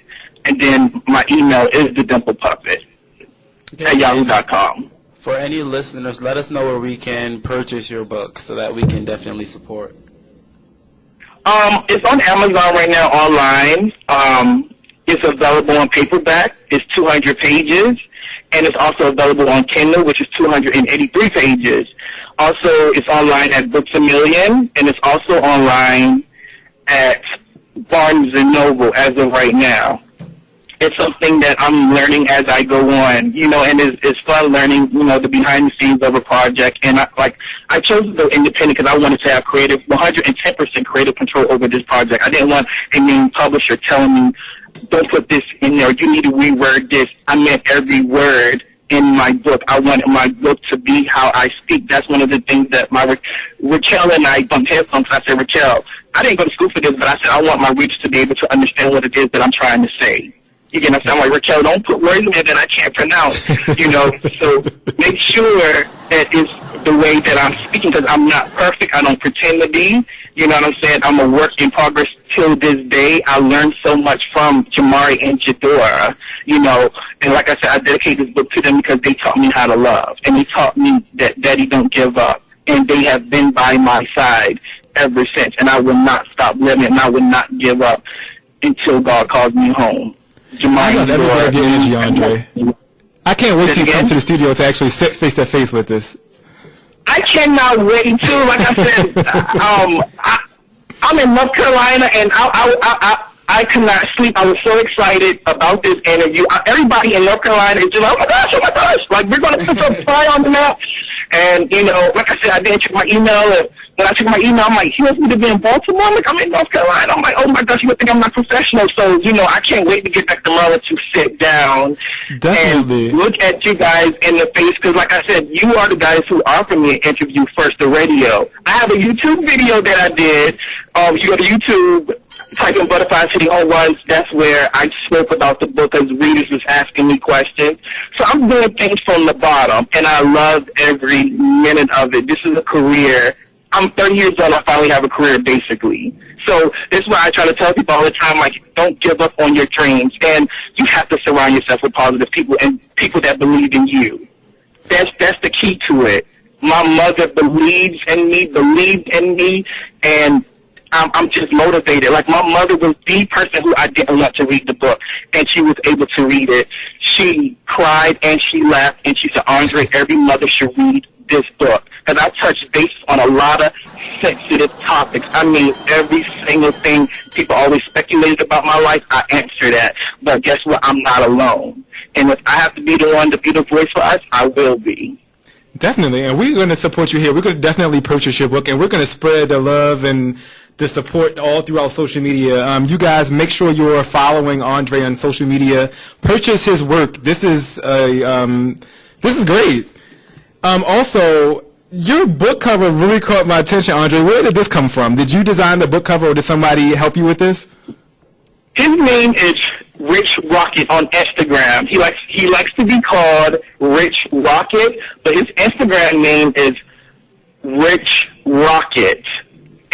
and then my email is thedimplepuppet@yahoo.com. For any listeners, let us know where we can purchase your book so that we can definitely support. It's on Amazon right now online. It's available on paperback. It's 200 pages. And it's also available on Kindle, which is 283 pages. Also, it's online at Books A Million, and it's also online at Barnes & Noble as of right now. It's something that I'm learning as I go on, and it's fun learning, the behind the scenes of a project. And I chose to go independent because I wanted to have 110% creative control over this project. I didn't want a main publisher telling me, don't put this in there, you need to reword this. I meant every word in my book. I wanted my book to be how I speak. That's one of the things that Raquel and I bumped heads on. I said, Raquel, I didn't go to school for this, but I said I want my readers to be able to understand what it is that I'm trying to say. You can understand, like, Raquel, don't put words in there that I can't pronounce, So make sure that it's the way that I'm speaking, because I'm not perfect. I don't pretend to be. You know what I'm saying? I'm a work in progress till this day. I learned so much from Jamari and Jadora, and like I said, I dedicate this book to them because they taught me how to love, and they taught me that Daddy don't give up, and they have been by my side ever since, and I will not stop living, and I will not give up until God calls me home. I love every bit of your energy, Andre. I can't wait till you come to the studio to actually sit face to face with this. I cannot wait to. Like I said, I'm in North Carolina, and I could not sleep. I was so excited about this interview. Everybody in North Carolina is just like, oh my gosh, like, we're going to put some fire on the map. And, like I said, I didn't check my email. And when I checked my email, I'm like, he wants me to be in Baltimore? I'm like, I'm in North Carolina. I'm like, oh my gosh, you would think I'm not professional. So, I can't wait to get back to Maryland to sit down and look at you guys in the face. Because like I said, you are the guys who offered me an interview first, the radio. I have a YouTube video that I did. You go to YouTube, type in Butterflies Hitting Home Runs. That's where I spoke about the book as readers was asking me questions. So I'm doing things from the bottom, and I love every minute of it. This is a career. I'm 30 years old. I finally have a career, basically. So this is why I try to tell people all the time, like, don't give up on your dreams. And you have to surround yourself with positive people and people that believe in you. That's the key to it. My mother believed in me, and I'm just motivated. Like, my mother was the person who I didn't want to read the book, and she was able to read it. She cried and she laughed, and she said, Andre, every mother should read this book. Because I touched base on a lot of sensitive topics. I mean, every single thing people always speculated about my life, I answer that. But guess what? I'm not alone. And if I have to be the one to be the voice for us, I will be. Definitely. And we're going to support you here. We're going to definitely purchase your book, and we're going to spread the love and the support all throughout social media. You guys, make sure you're following Andre on social media. Purchase his work. This is great. Also, your book cover really caught my attention, Andre. Where did this come from? Did you design the book cover, or did somebody help you with this? His name is Rich Rocket on Instagram. He likes to be called Rich Rocket, but his Instagram name is Rich Rocket.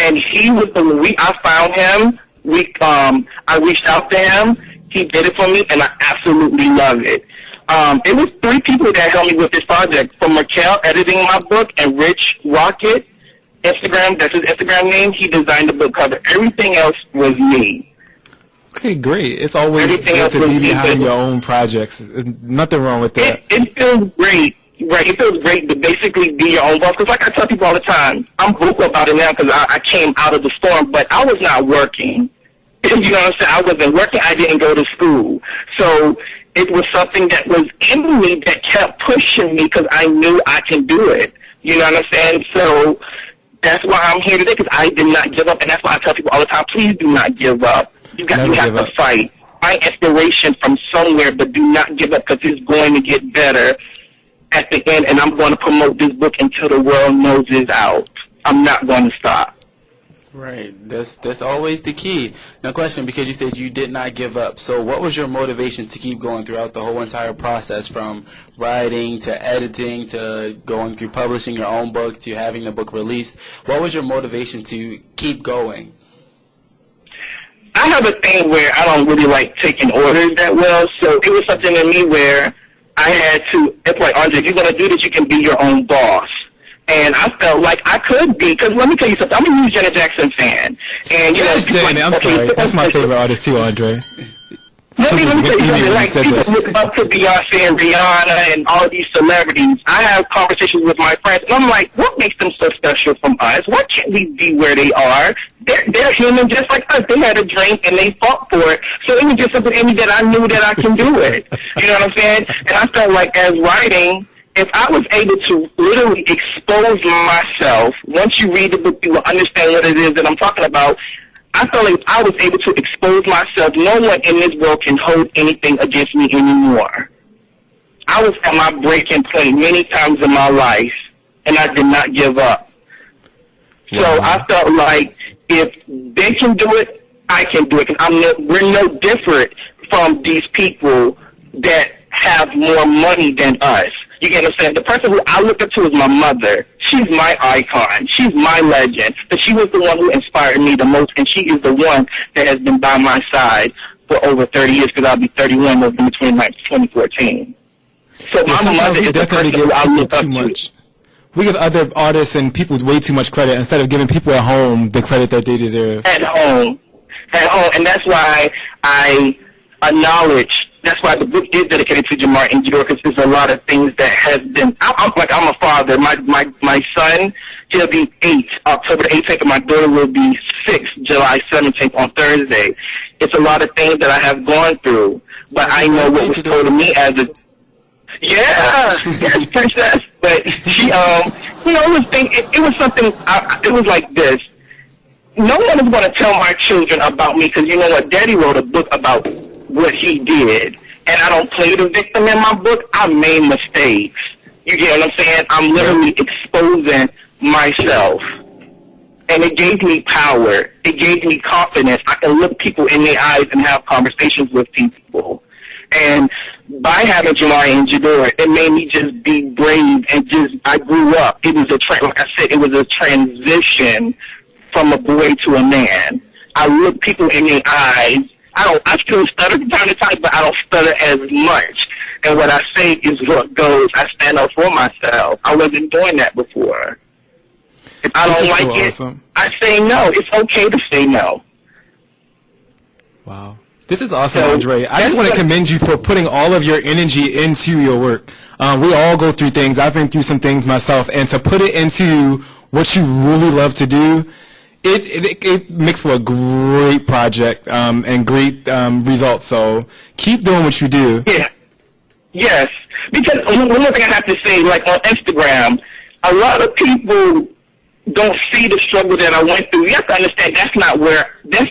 And he was I found him. I reached out to him. He did it for me, and I absolutely love it. it was 3 people that helped me with this project. From Raquel editing my book and Rich Rocket, Instagram, that's his Instagram name, he designed the book cover. Everything else was me. Okay, great. It's always good to be behind your own projects. There's nothing wrong with that. It feels great. Right, it feels great to basically be your own boss. Because like I tell people all the time, I'm vocal about it now because I came out of the storm, but I was not working. You know what I'm saying? I wasn't working. I didn't go to school. So it was something that was in me that kept pushing me because I knew I can do it. You know what I'm saying? So that's why I'm here today, because I did not give up. And that's why I tell people all the time, please do not give up. You have to fight. Find inspiration from somewhere, but do not give up, because it's going to get better at the end, and I'm going to promote this book until the world knows it's out. I'm not going to stop. Right. That's always the key. Now, question, because you said you did not give up. So what was your motivation to keep going throughout the whole entire process, from writing to editing to going through publishing your own book to having the book released? What was your motivation to keep going? I have a thing where I don't really like taking orders that well, so it was something in me where I had to, it's like, Andre, if you're going to do this, you can be your own boss. And I felt like I could be, because let me tell you something, I'm a huge Janet Jackson fan. And, you know, Janet, I'm sorry. That's my favorite artist too, Andre. Let me tell you something, like, people look up to Beyonce and Rihanna and all these celebrities. I have conversations with my friends, and I'm like, what makes them so special from us? Why can't we be where they are? They're human just like us. They had a dream, and they fought for it. So it was just something in me that I knew that I can do it. You know what I'm saying? And I felt like, as writing, if I was able to literally expose myself, once you read the book, you will understand what it is that I'm talking about. I felt like if I was able to expose myself, no one in this world can hold anything against me anymore. I was at my breaking point many times in my life, and I did not give up. Wow. So I felt like if they can do it, I can do it. Because we're no different from these people that have more money than us. You get what I'm saying? The person who I look up to is my mother. She's my icon. She's my legend. But she was the one who inspired me the most, and she is the one that has been by my side for over 30 years, because I'll be 31 between like 2014. So my mother is the person who I look up to. We give other artists and people way too much credit instead of giving people at home the credit that they deserve. At home. And that's why I acknowledge. That's why the book is dedicated to Jamar and Jador, because there's a lot of things that has been. I'm a father. My son, he'll be 8, October 18th, and my daughter will be 6, July 17th on Thursday. It's a lot of things that I have gone through, but I know what was told to me as a. Yeah, yes, princess. But she, it was something. It was like this. No one is going to tell my children about me, because you know what? Daddy wrote a book about what he did, and I don't play the victim in my book. I made mistakes. You get what I'm saying? I'm literally exposing myself, and it gave me power. It gave me confidence. I can look people in their eyes and have conversations with people. And by having Jamar and Jador, it made me just be brave, and I grew up. It was like I said, it was a transition from a boy to a man. I look people in their eyes. I still stutter from time to time, but I don't stutter as much. And what I say is what goes. I stand up for myself. I wasn't doing that before. If I don't like it, I say no. It's okay to say no. Wow. This is awesome, Andre. I just want to commend you for putting all of your energy into your work. We all go through things. I've been through some things myself. And to put it into what you really love to do, it makes for a great project and great results. So keep doing what you do. Yeah. Yes. Because one more thing I have to say, like on Instagram, a lot of people don't see the struggle that I went through. You have to understand this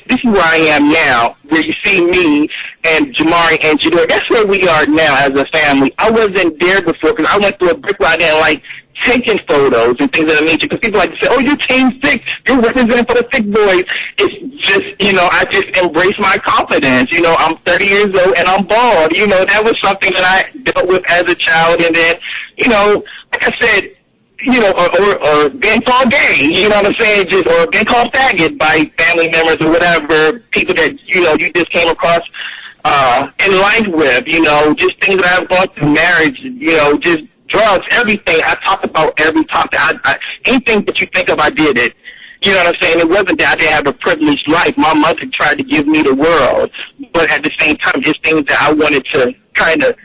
is where I am now, where you see me and Jamari and Jador. That's where we are now as a family. I wasn't there before, because I went through a brick ride and like taking photos and things of that nature, because people like to say, oh, you're Team 6, you're representing for the thick boys. It's just, I just embrace my confidence. I'm 30 years old and I'm bald. That was something that I dealt with as a child, and then, like I said, or being called gay, you know what I'm saying, or being called faggot by family members or whatever, people that, you just came across in life with, just things that I've gone through, marriage, just drugs, everything. I talked about every topic. Anything that you think of, I did it. You know what I'm saying? It wasn't that I didn't have a privileged life. My mother tried to give me the world, but at the same time, just things that I wanted to kind of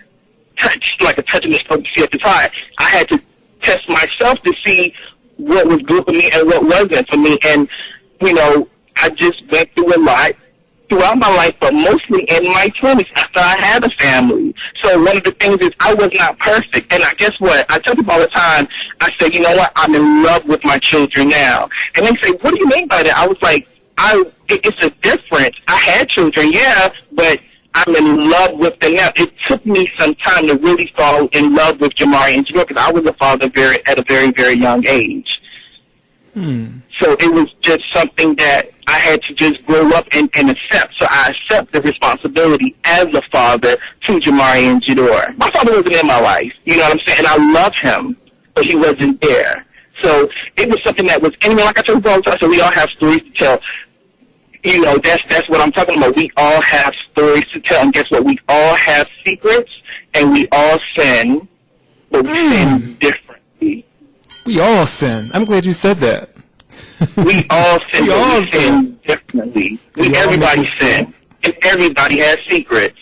touch, like a touch in the stomach to see at the time. I had to test myself to see what was good for me and what wasn't for me. And, I just went through a lot throughout my life, but mostly in my 20s after I had a family. So one of the things is I was not perfect. And I guess what? I tell people all the time, I say, you know what? I'm in love with my children now. And they say, what do you mean by that? I was like, it's a difference. I had children, yeah, but I'm in love with them now. It took me some time to really fall in love with Jamari and Jamar because I was a father at a very, very young age. So it was just something that I had to just grow up and accept. So I accept the responsibility as a father to Jamari and Jador. My father wasn't in my life, you know what I'm saying? And I love him, but he wasn't there. So it was something that was, and like I told you all the time, so we all have stories to tell. That's what I'm talking about. We all have stories to tell, and guess what? We all have secrets, and we all sin, but we sin differently. We all sin. I'm glad you said that. We all sin, we sin differently. Everybody sin, and everybody has secrets.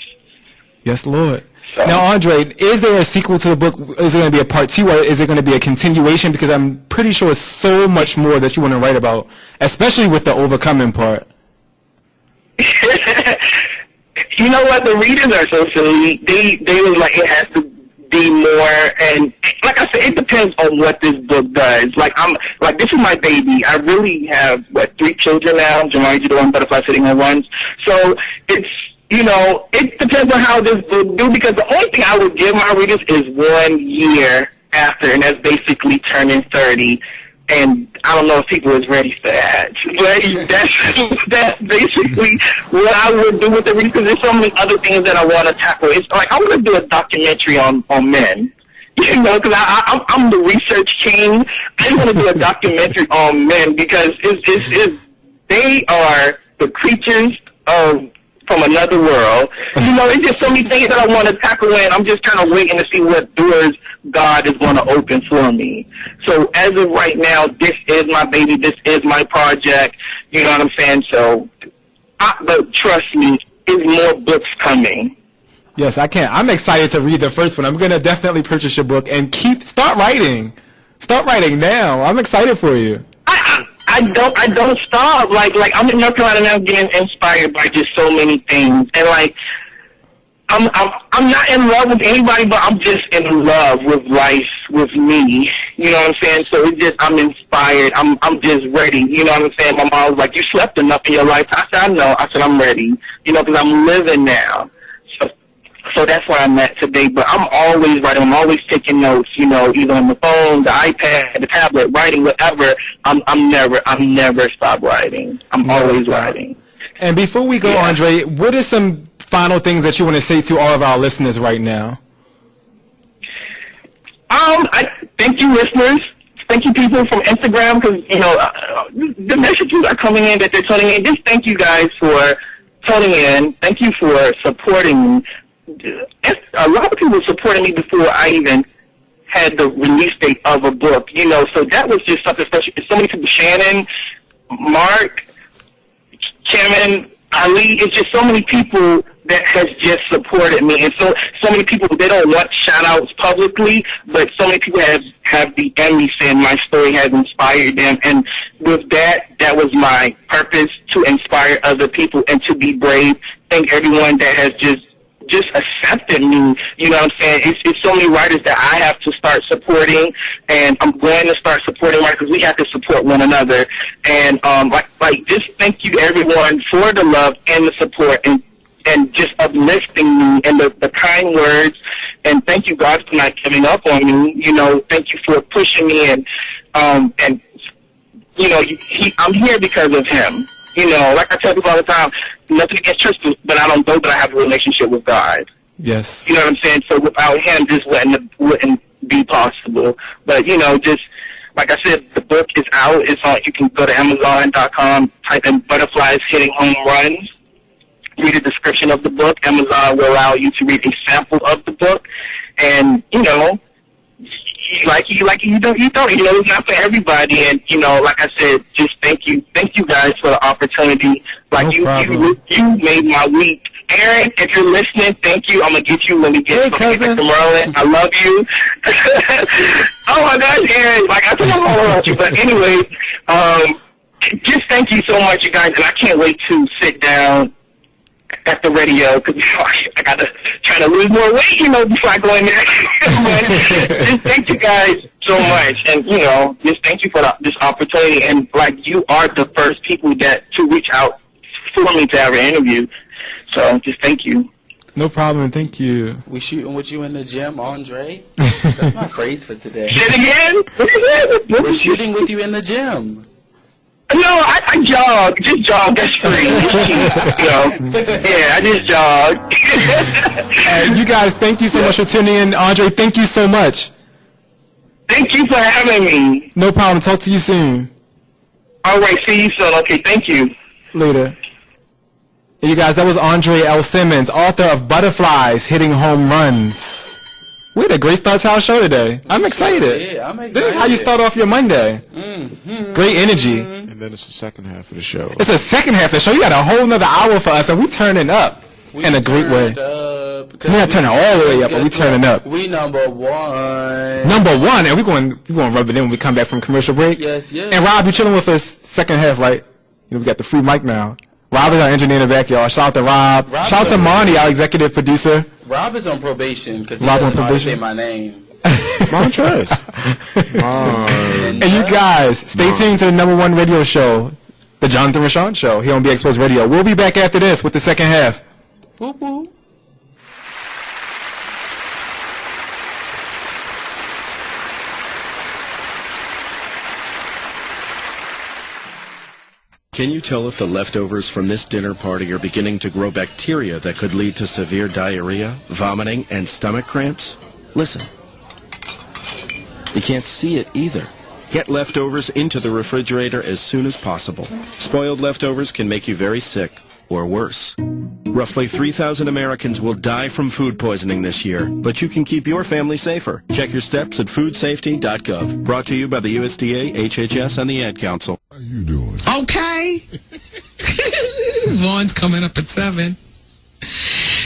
Yes, Lord. So. Now, Andre, is there a sequel to the book? Is it going to be a part 2, or is it going to be a continuation? Because I'm pretty sure it's so much more that you want to write about, especially with the overcoming part. You know what? The readers are so silly. They were like, it has to be more, and like I said, it depends on what this book does. Like this is my baby. I really have 3 children now. Jamari, Jador, and Butterfly Sitting on Runs. So it's it depends on how this book do, because the only thing I would give my readers is 1 year after, and that's basically turning 30. And I don't know if people is ready for that. But that's basically what I would do with the readers, because there's so many other things that I want to tackle. It's like I want to do a documentary on men. Because I'm the research king. I want to do a documentary on men because they are the creatures from another world. It's just so many things that I want to tackle, and I'm just kind of waiting to see what doors God is going to open for me. So as of right now, this is my baby. This is my project. You know what I'm saying? So, but trust me, there's more books coming. Yes, I can. I'm excited to read the first one. I'm going to definitely purchase your book and start writing. Start writing now. I'm excited for you. I don't stop. Like I'm in North Carolina now, getting inspired by just so many things, and I'm not in love with anybody, but I'm just in love with life, with me. You know what I'm saying? So it's just I'm inspired. I'm just ready. You know what I'm saying? My mom was like, "You slept enough in your life." I said, "I know." I said, "I'm ready." Because I'm living now. So that's where I'm at today. But I'm always writing. I'm always taking notes. Either on the phone, the iPad, the tablet, writing, whatever. I'm never stop writing. I'm always writing. And before we go, Andre, what are some final things that you want to say to all of our listeners right now? I thank you, listeners. Thank you, people from Instagram, because the messages are coming in that they're tuning in. Just thank you guys for tuning in. Thank you for supporting me. A lot of people supported me before I even had the release date of a book, so that was just something special. So many people, Shannon, Mark, Cameron, Ali, it's just so many people that has just supported me. And so many people, they don't want shout-outs publicly, but so many people have DM'd me saying my story has inspired them. And with that was my purpose, to inspire other people and to be brave. Thank everyone that has just accepted me. You know what I'm saying? It's so many writers that I have to start supporting, and I'm going to start supporting writers because we have to support one another. And just thank you everyone for the love and the support and just uplifting me and the kind words. And thank you, God, for not giving up on me. Thank you for pushing me, and I'm here because of him. Like I tell people all the time, nothing against church, but I don't know that I have a relationship with God. Yes. You know what I'm saying? So without him, this wouldn't be possible. But, just like I said, the book is out. It's on. You can go to Amazon.com, type in Butterflies Hitting Home Runs. read a description of the book. Amazon will allow you to read a sample of the book. And, you know, you don't, it's not for everybody. And, you know, like I said, just thank you guys for the opportunity. Like, you made my week. Aaron, if you're listening, thank you. I'm going to get you when we get back to Maryland. I love you. Oh, my gosh, Aaron. Like, I think I'm all around you. But anyway, just thank you so much, you guys. And I can't wait to sit down at the radio because I got to try to lose more weight, you know, before I go in there. But just thank you guys so much. And, you know, just thank you for this opportunity. And, like, you are the first people to reach out for me to have an interview. So just thank you. No problem. Thank you. We shooting with you in the gym, Andre. That's my phrase for today. Say it again? We're shooting with you in the gym. No, I jog. Just jog. That's free. You know? Yeah, I just jog. You guys, thank you so much for tuning in. Andre, thank you so much. Thank you for having me. No problem. Talk to you soon. All right. See you soon. Okay. Thank you. Later. You guys, that was Andre L. Simmons, author of Butterflies, Hitting Home Runs. We had a great start to our show today. I'm excited. Yeah, I'm excited. This is how you start off your Monday. Great energy. And then it's the second half of the show. It's the second half of the show. You got a whole nother hour for us, and we turning up in a great way. We're not turning all the way up, but we turning up. We number one. Number one, and we're going to rub it in when we come back from commercial break. Yes, yes. And Rob, you chilling with us second half, right? You know, we got the free mic now. Rob is our engineer in the back, y'all. Shout out to Rob. Shout out to Monty, our executive producer. Rob is on probation because he doesn't know how to say my name. Montrez. And you guys, stay tuned to the #1 radio show, The Jonathan Rashawn Show, here on Be Exposed Radio. We'll be back after this with the second half. Whoop, whoop. Can you tell if the leftovers from this dinner party are beginning to grow bacteria that could lead to severe diarrhea, vomiting, and stomach cramps? Listen. You can't see it either. Get leftovers into the refrigerator as soon as possible. Spoiled leftovers can make you very sick, or worse. Roughly 3,000 Americans will die from food poisoning this year, but you can keep your family safer. Check your steps at foodsafety.gov. Brought to you by the USDA, HHS, and the Ad Council. How you doing? Okay. Vaughn's coming up at 7.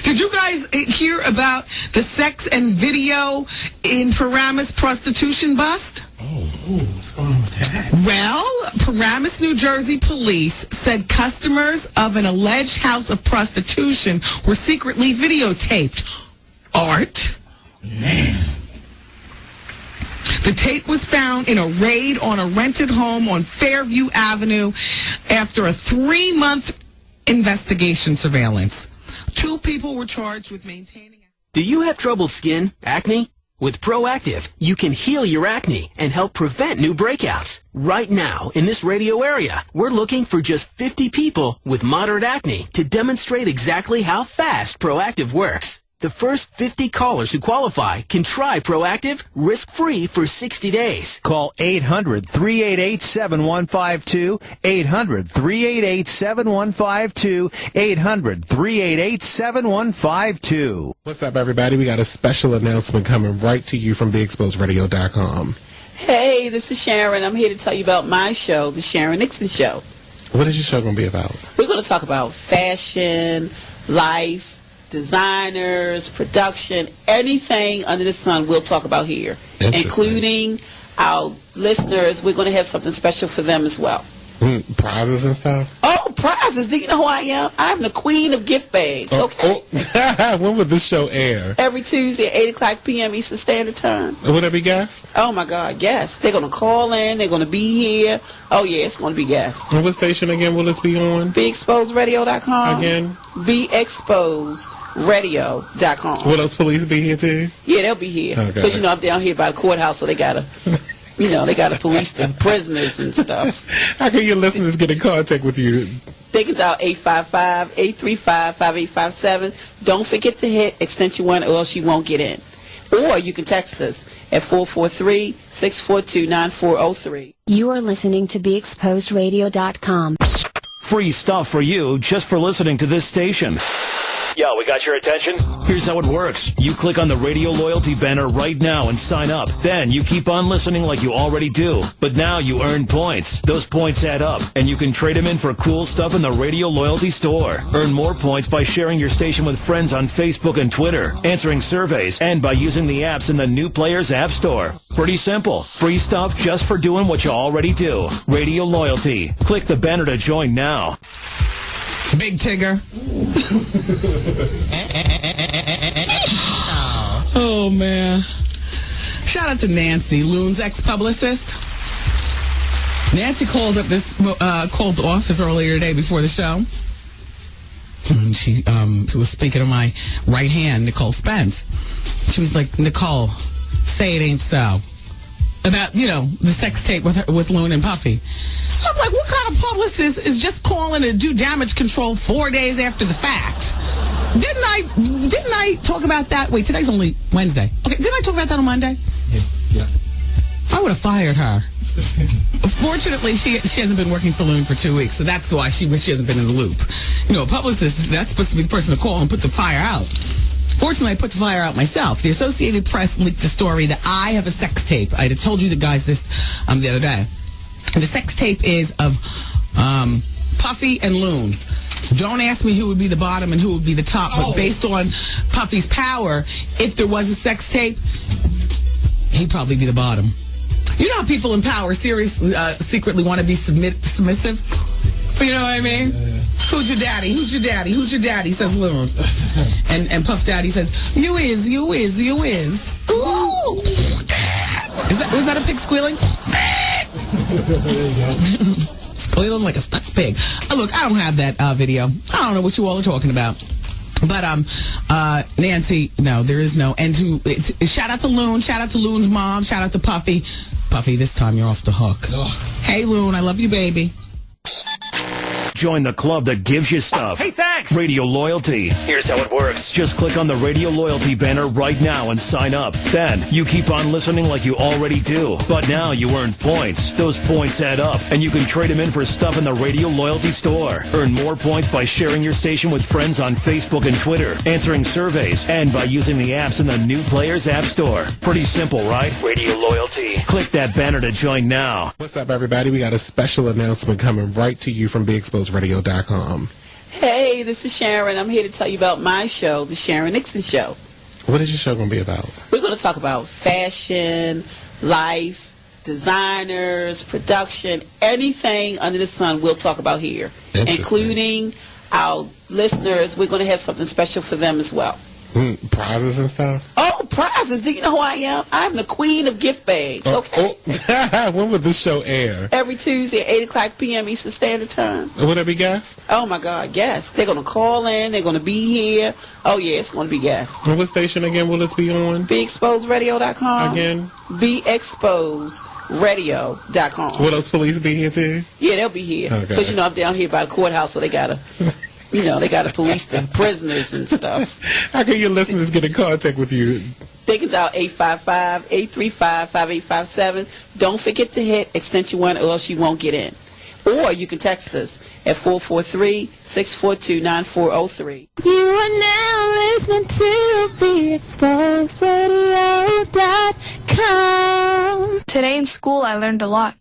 Did you guys hear about the sex and video in Paramus prostitution bust? What's going on with that? Well, Paramus, New Jersey police said customers of an alleged house of prostitution were secretly videotaped. Art. Man. The tape was found in a raid on a rented home on Fairview Avenue after a 3-month investigation surveillance. 2 people were charged with maintaining... Do you have troubled skin? Acne? With Proactive, you can heal your acne and help prevent new breakouts. Right now, in this radio area, we're looking for just 50 people with moderate acne to demonstrate exactly how fast Proactive works. The first 50 callers who qualify can try Proactive risk-free for 60 days. Call 800-388-7152, 800-388-7152, 800-388-7152. What's up, everybody? We got a special announcement coming right to you from BeExposedRadio.com. Hey, this is Sharon. I'm here to tell you about my show, The Sharon Nixon Show. What is your show going to be about? We're going to talk about fashion, life, designers, production, anything under the sun we'll talk about here, including our listeners. We're going to have something special for them as well. Prizes and stuff? Oh, prizes. Do you know who I am? I'm the queen of gift bags, okay? When would this show air? Every Tuesday at 8 o'clock p.m. Eastern Standard Time. Would there be guests? Oh, my God, guests. They're going to call in. They're going to be here. Oh, yeah, it's going to be guests. And what station again will this be on? BeExposedRadio.com. Again? BeExposedRadio.com. Will those police be here, too? Yeah, they'll be here. Because, you know, I'm down here by the courthouse, so they got to... You know, they got to police the prisoners and stuff. How can your listeners get in contact with you? They can dial 855-835-5857. Don't forget to hit extension 1 or else you won't get in. Or you can text us at 443-642-9403. You are listening to BeExposedRadio.com. Free stuff for you just for listening to this station. Yo, we got your attention? Here's how it works. You click on the Radio Loyalty banner right now and sign up. Then you keep on listening like you already do. But now you earn points. Those points add up, and you can trade them in for cool stuff in the Radio Loyalty store. Earn more points by sharing your station with friends on Facebook and Twitter, answering surveys, and by using the apps in the New Players App Store. Pretty simple. Free stuff just for doing what you already do. Radio Loyalty. Click the banner to join now. Big Tigger. Oh, man. Shout out to Nancy, Loon's ex-publicist. Nancy called up called the office earlier today before the show. And she was speaking to my right hand, Nicole Spence. She was like, Nicole, say it ain't so. About, the sex tape with Loon and Puffy. I'm like, what kind of publicist is just calling to do damage control 4 days after the fact? Didn't I talk about that? Wait, today's only Wednesday. Okay, didn't I talk about that on Monday? Yeah. I would have fired her. Fortunately, she hasn't been working for Loon for 2 weeks, so that's why she hasn't been in the loop. A publicist, that's supposed to be the person to call and put the fire out. Fortunately, I put the fire out myself. The Associated Press leaked a story that I have a sex tape. I had told you the guys this the other day. And the sex tape is of Puffy and Loon. Don't ask me who would be the bottom and who would be the top, but based on Puffy's power, if there was a sex tape, he'd probably be the bottom. You know how people in power secretly want to be submissive? You know what I mean? Who's your daddy? Who's your daddy? Who's your daddy? Says Loon. And Puff Daddy says, you is. Ooh! Was that a pig squealing? Squealing like a stuck pig. Look, I don't have that video. I don't know what you all are talking about. But Nancy, no, there is no. And shout out to Loon, shout out to Loon's mom, shout out to Puffy. Puffy, this time you're off the hook. Hey Loon, I love you, baby. Join the club that gives you stuff. Hey, thanks! Radio Loyalty. Here's how it works. Just click on the Radio Loyalty banner right now and sign up. Then, you keep on listening like you already do. But now you earn points. Those points add up, and you can trade them in for stuff in the Radio Loyalty store. Earn more points by sharing your station with friends on Facebook and Twitter, answering surveys, and by using the apps in the New Players App Store. Pretty simple, right? Radio Loyalty. Click that banner to join now. What's up, everybody? We got a special announcement coming right to you from BeExposedRadio.com. Hey, this is Sharon. I'm here to tell you about my show, The Sharon Nixon Show. What is your show going to be about? We're going to talk about fashion, life, designers, production, anything under the sun we'll talk about here, including our listeners. We're going to have something special for them as well. Prizes and stuff? Oh, prizes. Do you know who I am? I'm the queen of gift bags, okay? When would this show air? Every Tuesday at 8 o'clock p.m. Eastern Standard Time. Would there be guests? Oh, my God, guests. They're going to call in. They're going to be here. Oh, yeah, it's going to be guests. And what station again will this be on? BeExposedRadio.com. Again? BeExposedRadio.com. Will those police be here, too? Yeah, they'll be here. Because, I'm down here by the courthouse, so they got to... they got to police the prisoners and stuff. How can your listeners get in contact with you? They can dial 855-835-5857. Don't forget to hit extension 1 or else you won't get in. Or you can text us at 443-642-9403. You are now listening to BeExposedRadio.com. Today in school I learned a lot.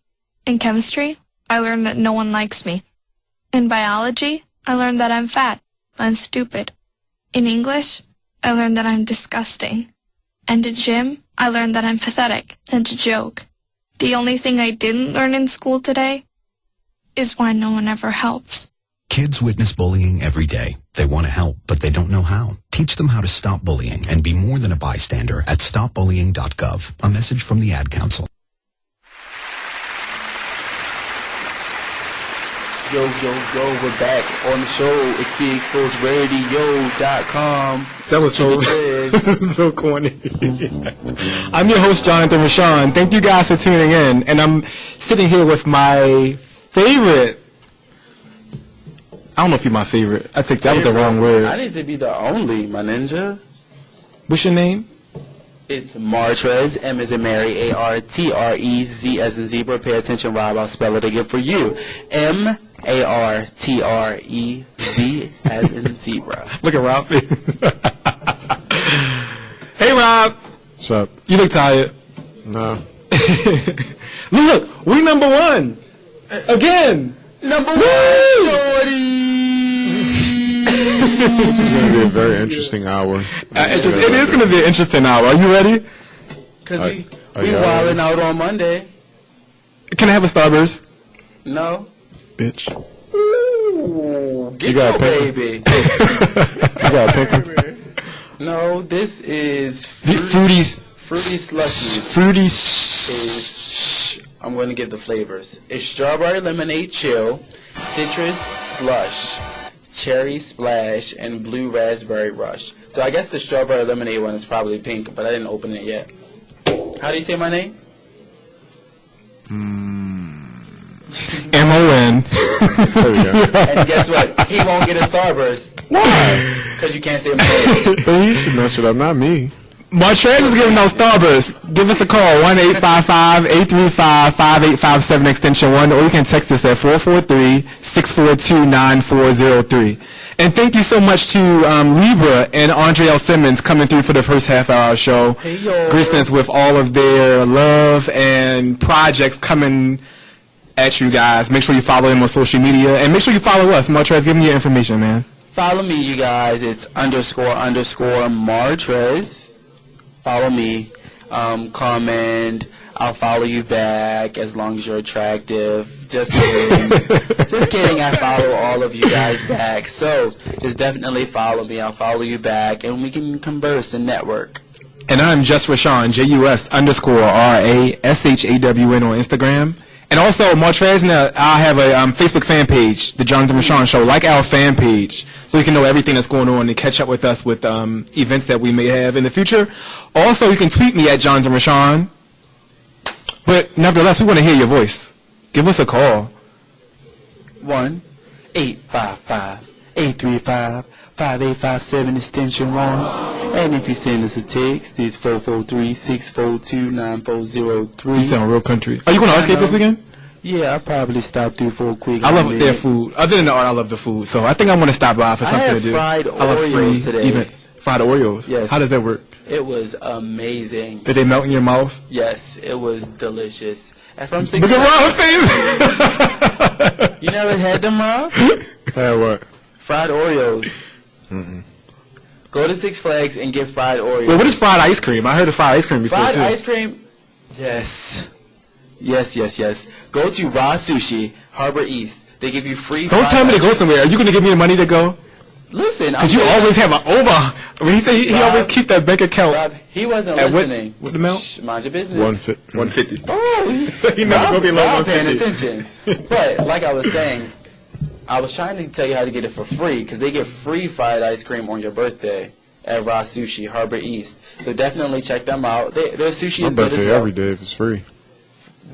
In chemistry, I learned that no one likes me. In biology, I learned that I'm fat and stupid. In English, I learned that I'm disgusting. And in gym, I learned that I'm pathetic and a joke. The only thing I didn't learn in school today is why no one ever helps. Kids witness bullying every day. They want to help, but they don't know how. Teach them how to stop bullying and be more than a bystander at stopbullying.gov. A message from the Ad Council. Yo, we're back on the show. It's BeExposedRadio.com. That was so corny. I'm your host, Jonathan Rashawn. Thank you guys for tuning in. And I'm sitting here with my favorite. I don't know if you're my favorite. I think that was the wrong word. I need to be the only, my ninja. What's your name? It's Martrez, M as in Mary, A-R-T-R-E-Z as in zebra. Pay attention while I'll spell it again for you. M-A-R-T-R-E-Z ARTREZ as in zebra. Look at Rob. Hey, Rob. What's up? You look tired. No. Look, we number one. Again. Number one, shorty. This is going to be a very interesting hour. It is going to be an interesting hour. Are you ready? Because we wilding out on Monday. Can I have a Starburst? No. Bitch. Ooh, get your baby. You got a picker? No, this is fruity slushies. I'm going to give the flavors. It's strawberry lemonade chill, citrus slush, cherry splash, and blue raspberry rush. So I guess the strawberry lemonade one is probably pink, but I didn't open it yet. How do you say my name? M-O-N. And guess what? He won't get a Starburst. Why? Because you can't say my name. But he should mess it up, not me. Martrez is giving out Starburst. Give us a call, 1-855-835-5857 extension 1, or you can text us at 443-642-9403. And thank you so much to Libra and Andre L. Simmons coming through for the first half hour show. Hey, yo. Gracing us with all of their love and projects coming at you guys. Make sure you follow them on social media, and make sure you follow us. Martrez, give me your information, man. Follow me, you guys. It's __Martrez. Follow me. Comment. I'll follow you back as long as you're attractive. Just kidding. Just kidding. I follow all of you guys back. So just definitely follow me. I'll follow you back, and we can converse and network. And I'm just Rashawn, JUS_RASHAWN on Instagram. And also, Martrez, now I have a Facebook fan page, The Jonathan Rashawn Show. Like our fan page, so you can know everything that's going on and catch up with us with events that we may have in the future. Also, you can tweet me at Jonathan Rashawn. But nevertheless, we want to hear your voice. Give us a call. 1-855-835-5857 extension 1. And if you send us a text, it's 443-642-9403. You sound real country. Are you going to Artscape this weekend? Yeah, I'll probably stop through for a quick. I love their food. Other than the art, I love the food. So I think I'm going to stop by for something to do. I had fried I love free Oreos today. events. Fried Oreos? Yes. How does that work? It was amazing. Did they melt in your mouth? Yes, it was delicious. And from Look at Rob's face! You never had them, Rob? Had what? Fried Oreos. Mm-mm. Go to Six Flags and get fried Oreos. Wait, what is fried ice cream? I heard of fried ice cream before, fried too. ice cream? Yes. Yes. Go to Raw Sushi, Harbor East. They give you free. Don't tell me to go somewhere. Are you going to give me the money to go? Listen, because you always have an over. I mean, he said he always keep that bank account. Rob, he wasn't at listening. What the amount? Shh, mind your business. 150. Oh, he never go below Rob paying 150. attention. But like I was saying, I was trying to tell you how to get it for free because they get free fried ice cream on your birthday at Raw Sushi, Harbor East. So definitely check them out. Their sushi My is good as birthday well. every day if it's free.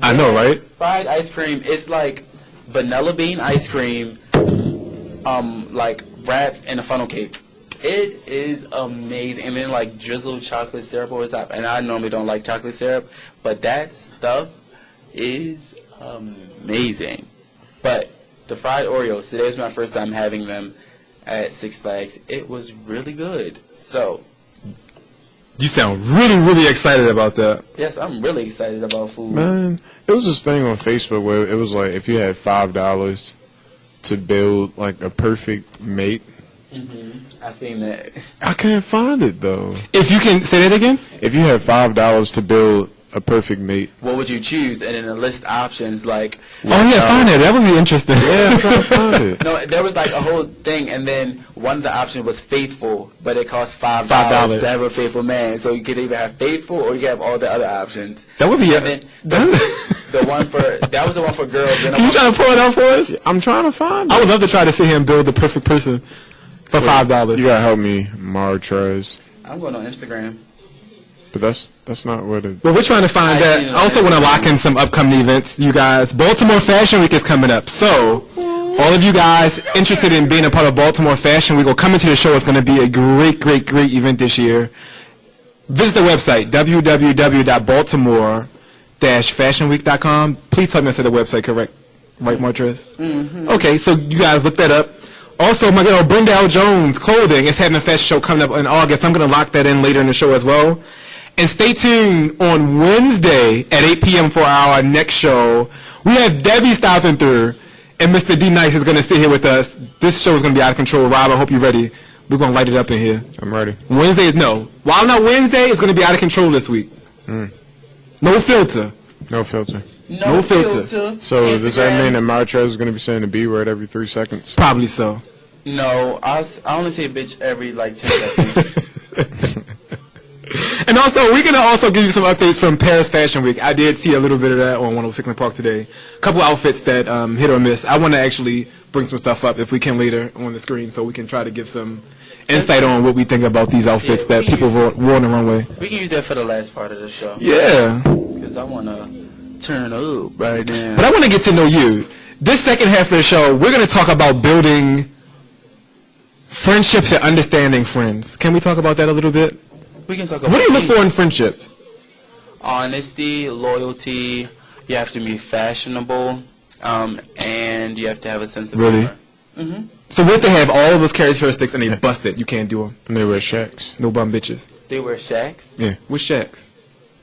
I know, right? Fried ice cream is like vanilla bean ice cream, like wrapped in a funnel cake. It is amazing. And then like drizzled chocolate syrup over the top. And I normally don't like chocolate syrup, but that stuff is amazing. But the fried Oreos, today was my first time having them at Six Flags. It was really good. So You sound really, really excited about that. yes, I'm really excited about food. Man, it was this thing on Facebook where it was like if you had $5 to build like a perfect mate. I seen that. I can't find it though. If you can say that again? If you had $5 to build a perfect mate. What would you choose? And then a list options like. Oh yeah, find it. That would be interesting. Yeah, I'm trying to find it. No, there was like a whole thing, and then one of the options was faithful, but it cost $5 $5 to have a faithful man. So you could either have faithful or you could have all the other options. That would be. And then the one for that was the one for girls. Then Can you try to pull it out for us? I'm trying to find it. I would love to try to see him build the perfect person for $5. You gotta help me, Martrez. I'm going on Instagram. But that's not what it. Well, we're trying to find that. I also want to lock in some upcoming events, you guys. Baltimore Fashion Week is coming up. So, all of you guys interested in being a part of Baltimore Fashion Week or coming to the show, it's going to be a great, great, great event this year. Visit the website, www.baltimore-fashionweek.com. Please tell me I said the website correct. Right, Martrez? Mm-hmm. Okay, so you guys look that up. Also, my girl Brendale Jones Clothing is having a fashion show coming up in August. I'm going to lock that in later in the show as well. And stay tuned on Wednesday at 8 p.m. for our next show. We have Debbie stopping through, and Mr. D Nice is going to sit here with us. This show is going to be out of control. Rob, I hope you're ready. We're going to light it up in here. I'm ready. Wednesday is no. Wild Out Wednesday is going to be out of control this week. No filter. No filter. No filter. So does that mean that Martrez is going to be saying the B word every 3 seconds? Probably so. No, I only say bitch every like 10 seconds. And also, we're going to also give you some updates from Paris Fashion Week. I did see a little bit of that on 106 in Park today. A couple outfits that hit or miss. I want to actually bring some stuff up if we can later on the screen so we can try to give some insight on what we think about these outfits that people wore on the runway. We can use that for the last part of the show. Yeah. Because I want to turn up right now. But I want to get to know you. This second half of the show, we're going to talk about building friendships and understanding friends. Can we talk about that a little bit? We can talk about what do you look for in friendships? Honesty, loyalty. You have to be fashionable, and you have to have a sense of humor. Mm-hmm. So what if they have all of those characteristics and they bust it? You can't do them. And they wear shacks. No bum bitches. They wear shacks? Yeah. What shacks?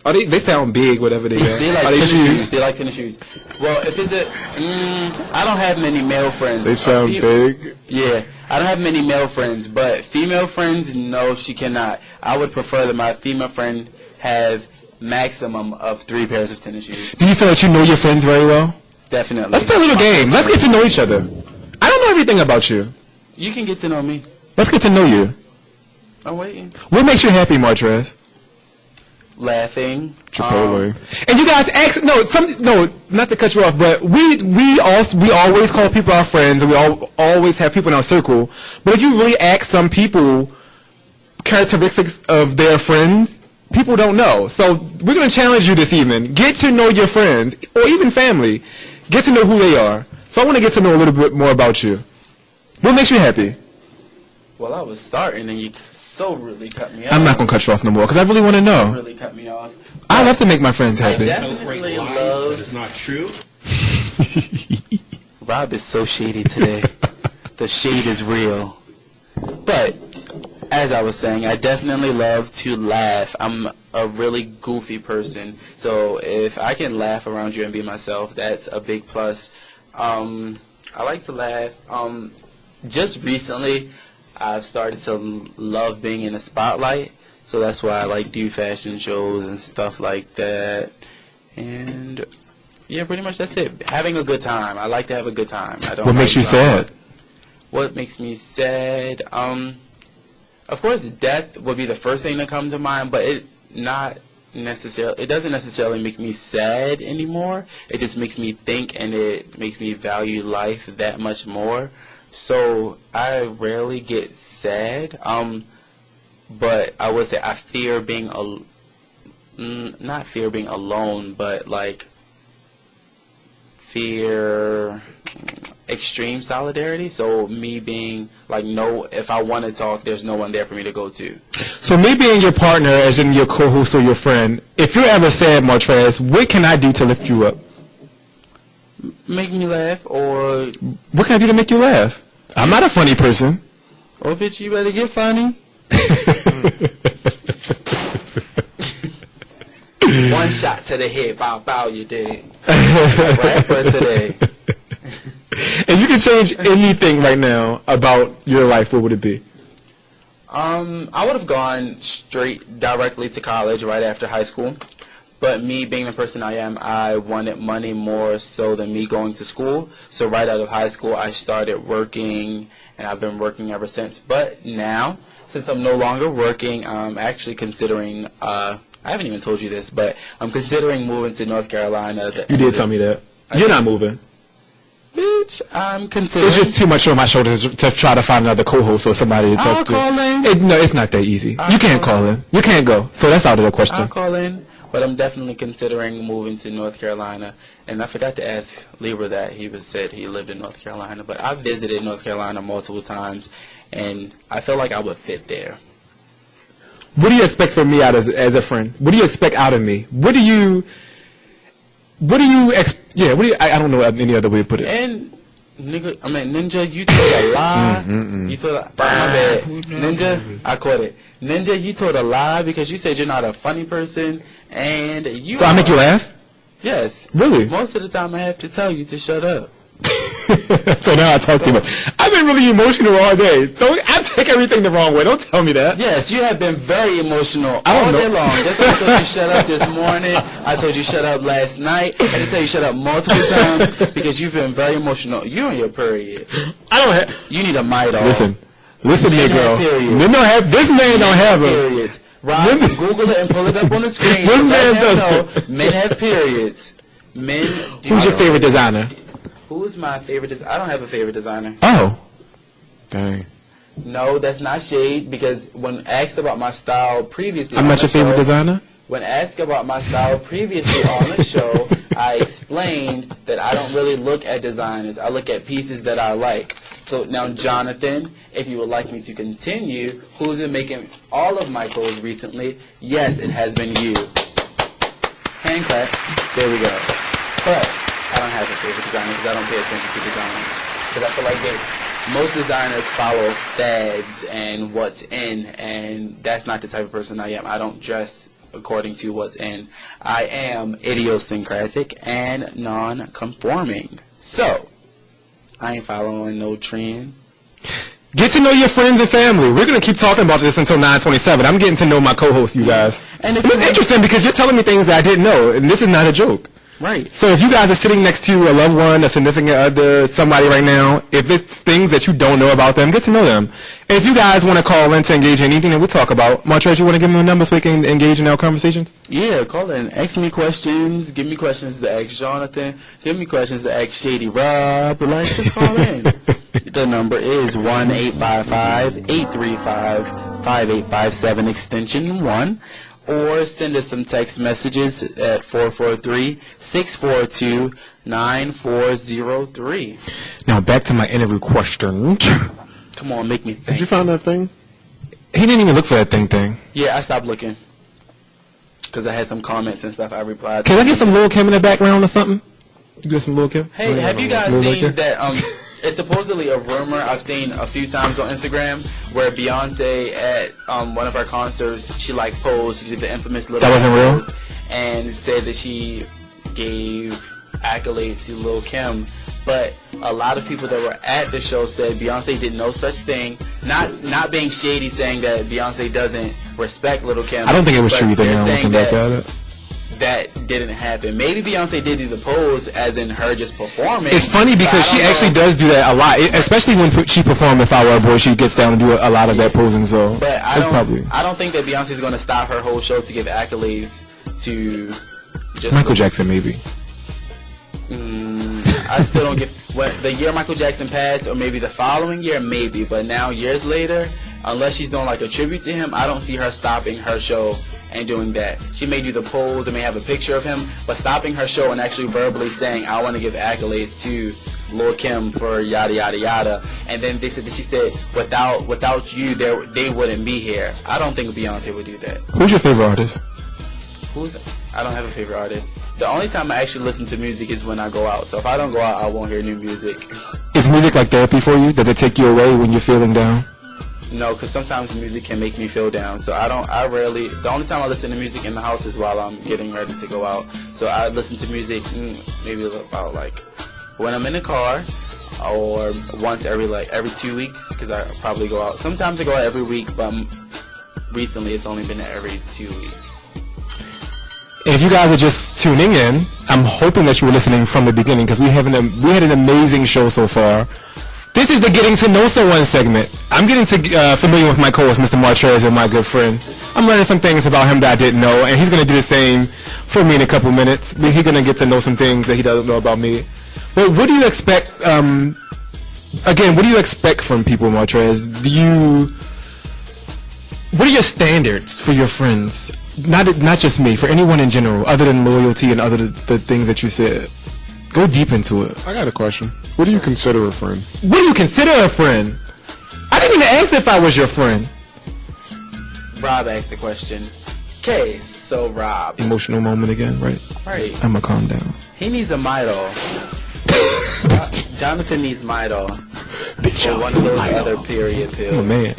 Oh, they sound big, whatever they wear. They like tennis shoes. They like tennis shoes. Well, if it's I don't have many male friends. They sound big? Yeah. I don't have many male friends, but female friends, no, she cannot. I would prefer that my female friend have maximum of 3 pairs of tennis shoes. Do you feel that you know your friends very well? Definitely. Let's play a little game. Let's get to know each other. I don't know everything about you. You can get to know me. Let's get to know you. I'm waiting. What makes you happy, Martrez? Laughing. Chipotle. And you guys ask not to cut you off, but we always call people our friends, and we always have people in our circle. But if you really ask some people characteristics of their friends, people don't know. So we're going to challenge you this evening. Get to know your friends, or even family. Get to know who they are. So I want to get to know a little bit more about you. What makes you happy? Well, I was starting, and you so really cut me off. I'm not going to cut you off no more, because I really want to know. Really cut me off. I love to make my friends happy. I definitely love... It's not true. Rob is so shady today. The shade is real. But, as I was saying, I definitely love to laugh. I'm a really goofy person. So if I can laugh around you and be myself, that's a big plus. I like to laugh. Just recently, I've started to love being in the spotlight. So that's why I like do fashion shows and stuff like that. And yeah, pretty much that's it. Having a good time. I like to have a good time. I don't. What makes you sad? What makes me sad? Of course, death would be the first thing to come to mind, but it doesn't necessarily make me sad anymore. It just makes me think, and it makes me value life that much more. So I rarely get sad. But I would say I fear being not fear being alone, but like fear extreme solidarity. So me being like, if I want to talk, there's no one there for me to go to. So me being your partner, as in your co-host or your friend, if you're ever sad, Martrez, what can I do to lift you up? Make me laugh, or what can I do to make you laugh? I'm not a funny person. Oh, bitch, you better get funny. One shot to the head, bow, you dead. Rapper today. If you could change anything right now about your life, what would it be? I would have gone directly to college right after high school. But me being the person I am, I wanted money more so than me going to school. So right out of high school, I started working, and I've been working ever since. But now, since I'm no longer working, I'm actually considering, I haven't even told you this, but I'm considering moving to North Carolina. You did tell me that. You're not moving. Bitch, I'm considering. It's just too much on my shoulders to try to find another co-host or somebody to talk to. I'll call in. No, it's not that easy. You can't call in. You can't go. So that's out of the question. I'll call in. But I'm definitely considering moving to North Carolina. And I forgot to ask Libra that. He said he lived in North Carolina. But I've visited North Carolina multiple times, and I feel like I would fit there. What do you expect from me as a friend? What do you expect out of me? What do you Yeah, what do you, I don't know any other way to put it. And Ninja, you told a lie. You told my bad. Ninja, I caught it. Ninja, you told a lie because you said you're not a funny person, and you. So I make you laugh? Yes. Really? Most of the time, I have to tell you to shut up. So now I talk too much. I've been really emotional all day. I take everything the wrong way. Don't tell me that. Yes, you have been very emotional all day long. That's why I told you shut up this morning. I told you shut up last night. I had to tell you shut up multiple times because you've been very emotional. You on your period. I don't have. You need a Midol. Listen, Men girl. have periods. Men don't have. This man don't have them. Periods. Rob, Google it and pull it up on the screen. This man does. Men have periods. Men. Who's your favorite designer? Who's my favorite designer? I don't have a favorite designer. Oh. Dang. No, that's not shade because when asked about my style previously, I'm not your favorite designer? When asked about my style previously on the show, I explained that I don't really look at designers. I look at pieces that I like. So now, Jonathan, if you would like me to continue, who's been making all of my clothes recently? Yes, it has been you. Hand clap. There we go. But I don't have a favorite designer because I don't pay attention to designers. Because I feel like most designers follow fads and what's in, and that's not the type of person I am. I don't dress according to what's in. I am idiosyncratic and non-conforming. So, I ain't following no trend. Get to know your friends and family. We're going to keep talking about this until 9:27. I'm getting to know my co-host, you guys. And it's interesting because you're telling me things that I didn't know, and this is not a joke. Right. So if you guys are sitting next to a loved one, a significant other, somebody right now, if it's things that you don't know about them, get to know them. And if you guys want to call in to engage in anything that we talk about, Montrez, you want to give me a number so we can engage in our conversations? Yeah, call in. Ask me questions. Give me questions to ask Jonathan. Give me questions to ask Shady Rob. Like, just call in. The number is 1-855-835-5857, extension 1. Or send us some text messages at 443-642-9403. Now back to my interview question. Come on, make me think. Did you find that thing? He didn't even look for that thing. Yeah, I stopped looking. Because I had some comments and stuff I replied. Can I get some Lil Kim in the background or something? You get some Lil Kim? Hey, have you guys seen that, it's supposedly a rumor I've seen a few times on Instagram where Beyonce at one of her concerts, she like posed, she did the infamous little That wasn't real? pose, and said that she gave accolades to Lil Kim. But a lot of people that were at the show said Beyonce did no such thing. Not being shady, saying that Beyonce doesn't respect Lil Kim. I don't think it was true either they're now saying looking back at it. that didn't happen. Maybe Beyonce did do the pose as in her just performing. It's funny because she actually does do that a lot, especially when she performs If I Were a Boy. She gets down and do a lot of that posing. So but I don't think that Beyonce's going to stop her whole show to give accolades to just Michael Jackson, maybe. I still don't get the year Michael Jackson passed, or maybe the following year, maybe. But now, years later, unless she's doing like a tribute to him, I don't see her stopping her show and doing that. She may do the pose and may have a picture of him, but stopping her show and actually verbally saying, "I want to give accolades to Lil Kim for yada yada yada," and then she said, "Without you, they wouldn't be here." I don't think Beyonce would do that. Who's your favorite artist? I don't have a favorite artist. The only time I actually listen to music is when I go out. So if I don't go out, I won't hear new music. Is music like therapy for you? Does it take you away when you're feeling down? No, because sometimes music can make me feel down. So the only time I listen to music in the house is while I'm getting ready to go out. So I listen to music maybe about like when I'm in the car, or once every 2 weeks, because I probably go out. Sometimes I go out every week, but recently it's only been every 2 weeks. And if you guys are just tuning in, I'm hoping that you were listening from the beginning, because we had an amazing show so far. This is the Getting to Know Someone segment. I'm getting familiar with my co-host, Mr. Martrez, and my good friend. I'm learning some things about him that I didn't know, and he's going to do the same for me in a couple minutes. He's going to get to know some things that he doesn't know about me. But what do you expect, what do you expect from people, Martrez? What are your standards for your friends? Not just me, for anyone in general, other than loyalty and other the things that you said. Go deep into it. I got a question. What do you consider a friend? What do you consider a friend? I didn't even ask if I was your friend. Rob asked the question. Okay, so Rob. Emotional moment again, right? Right. I'm gonna calm down. He needs a Midol. Jonathan needs Midol. Or one of those other period pills. Oh man.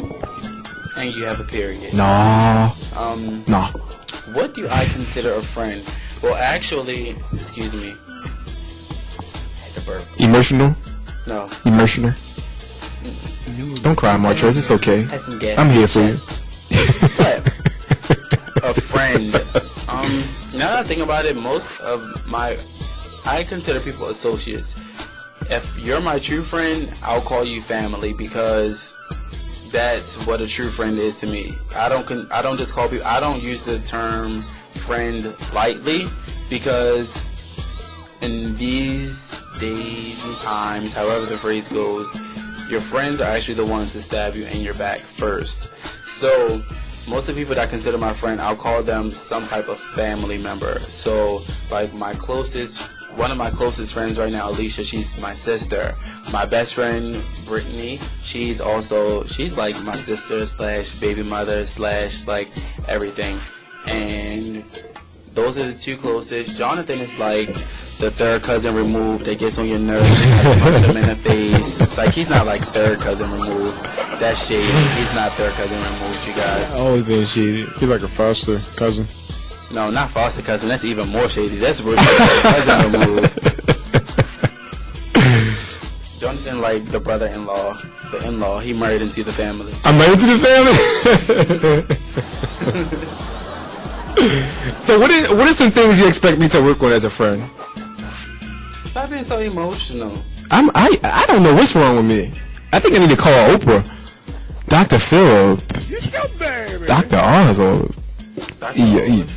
And you have a period. Nah. Nah. What do I consider a friend? Well, actually, excuse me. I had to burp. Emotional? No. Emotional? Don't cry, Martrez. It's okay. Had some gas I'm in here my for you. chest. But a friend. Now that I think about it, I consider people associates. If you're my true friend, I'll call you family because that's what a true friend is to me. I don't just call people. I don't use the term friend lightly because in these days and times, however the phrase goes, your friends are actually the ones to stab you in your back first. So most of the people that I consider my friend, I'll call them some type of family member. So like one of my closest friends right now, Alicia, she's my sister. My best friend, Brittany, she's like my sister / baby mother / like everything. And those are the two closest. Jonathan is like the third cousin removed that gets on your nerves and you punch him in the face. It's like he's not like third cousin removed. That's shady. He's not third cousin removed, you guys. Always been shady. He's like a foster cousin. No, not foster cousin. That's even more shady. That's really cousin removed. Jonathan, like the brother-in-law, the in-law. He married into the family. I'm married to the family. So what are some things you expect me to work on as a friend? Stop being so emotional. I don't know what's wrong with me. I think I need to call Oprah, Dr. Phil, Dr. Oz, or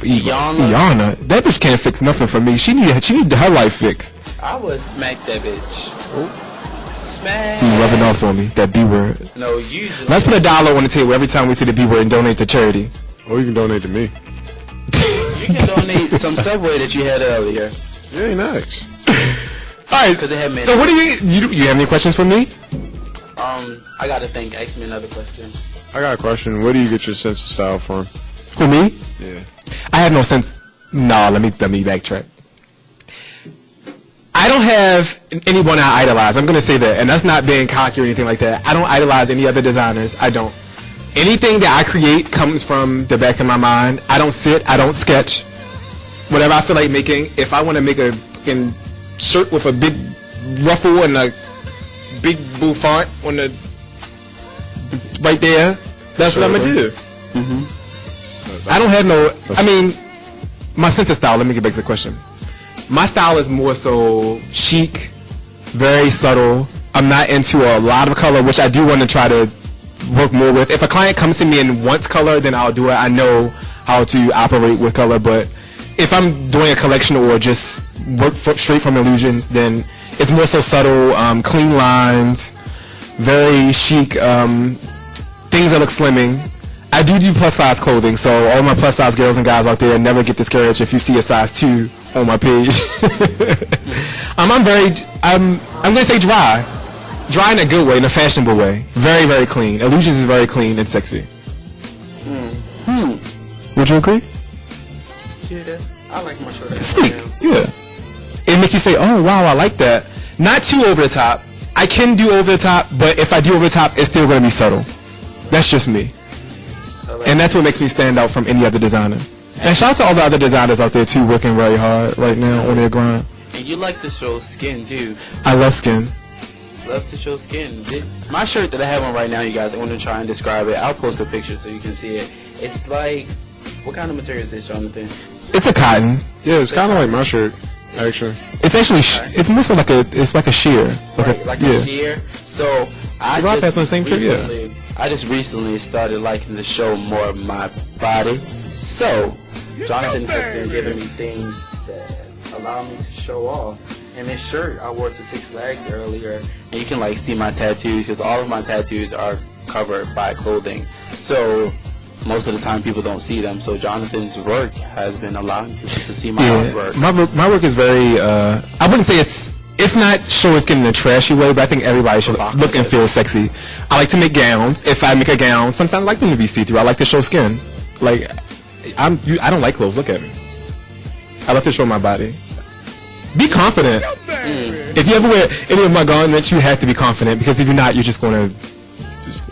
Iana. That bitch can't fix nothing for me. She need her life fixed. I would smack that bitch. Smack. See, rubbing off on me. That B word. No, usually. Let's put $1 on the table every time we say the B word and donate to charity. Or you can donate to me. You can donate some Subway that you had earlier. Yeah, nice. Alright, so what do you have any questions for me? I gotta think. Ask me another question. I got a question. Where do you get your sense of style from? Who, me? Yeah. I have no sense. No, let me backtrack. I don't have anyone I idolize. I'm gonna say that, and that's not being cocky or anything like that. I don't idolize any other designers. I don't. Anything that I create comes from the back of my mind. I don't sit. I don't sketch. Whatever I feel like making. If I want to make a shirt with a big ruffle and a big blue font on the right there, that's what I'm gonna do. I don't have no. I mean, my sense of style. Let me get back to the question. My style is more so chic, very subtle. I'm not into a lot of color, which I do want to try to work more with. If a client comes to me and wants color, then I'll do it. I know how to operate with color, but if I'm doing a collection or just work straight from illusions, then it's more so subtle, clean lines, very chic, things that look slimming. I do plus size clothing, so all my plus size girls and guys out there, never get discouraged if you see a size 2 on my page. I'm gonna say dry in a good way, in a fashionable way. Very, very clean. Illusions is very clean and sexy. Would you agree? Yeah, I like my shirt. Sleek, yeah. It makes you say, oh wow, I like that. Not too over the top. I can do over the top, but if I do over the top, it's still gonna be subtle. That's just me. And that's what makes me stand out from any other designer. And shout out to all the other designers out there too, working very hard right now on their grind. And you like to show skin too. I love skin. Love to show skin. My shirt that I have on right now, you guys, I want to try and describe it. I'll post a picture so you can see it. It's like, what kind of material is this, Jonathan? It's a cotton. Yeah, it's kind of like my shirt, actually. It's actually, it's mostly like a sheer. Like a sheer. So I just recently started liking to show more of my body. So Jonathan has been giving me things to allow me to show off. And this shirt, I wore to Six Flags earlier, and you can like see my tattoos because all of my tattoos are covered by clothing. So most of the time people don't see them. So Jonathan's work has been allowing people to see my artwork. My work is very. I wouldn't say it's not showing skin in a trashy way, but I think everybody should look and feel sexy. I like to make gowns. If I make a gown, sometimes I like them to be see-through. I like to show skin. Like I don't like clothes. Look at me. I love to show my body. Be confident. If you ever wear any of my garments, you have to be confident, because if you're not, you're just going to,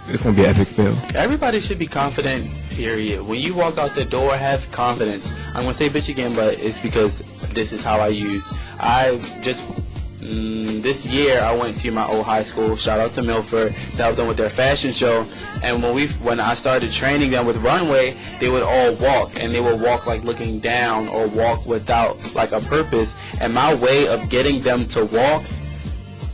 it's going to be an epic fail. Everybody should be confident, period. When you walk out the door, have confidence. I'm going to say bitch again, but it's because this is how I use. I just, this year, I went to my old high school, shout out to Milford, to help them with their fashion show. And when I started training them with runway, they would all walk, and they would walk like looking down or walk without like a purpose. And my way of getting them to walk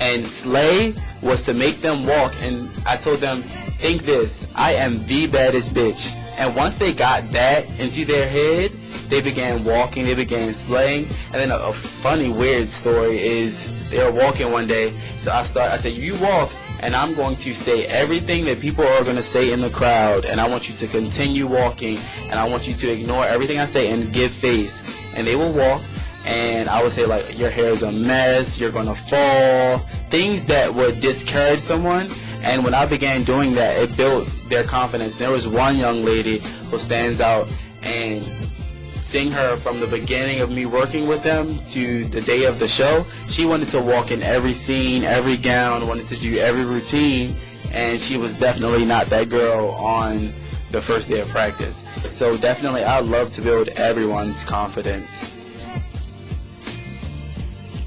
and slay was to make them walk. And I told them, think this, I am the baddest bitch. And once they got that into their head, they began walking, they began slaying. And then a funny, weird story is they were walking one day, so I said, you walk, and I'm going to say everything that people are going to say in the crowd, and I want you to continue walking, and I want you to ignore everything I say and give face. And they will walk, and I would say, like, your hair is a mess, you're going to fall, things that would discourage someone. And when I began doing that, it built their confidence. There was one young lady who stands out, and seeing her from the beginning of me working with them to the day of the show, she wanted to walk in every scene, every gown, wanted to do every routine, and she was definitely not that girl on the first day of practice. So definitely, I love to build everyone's confidence.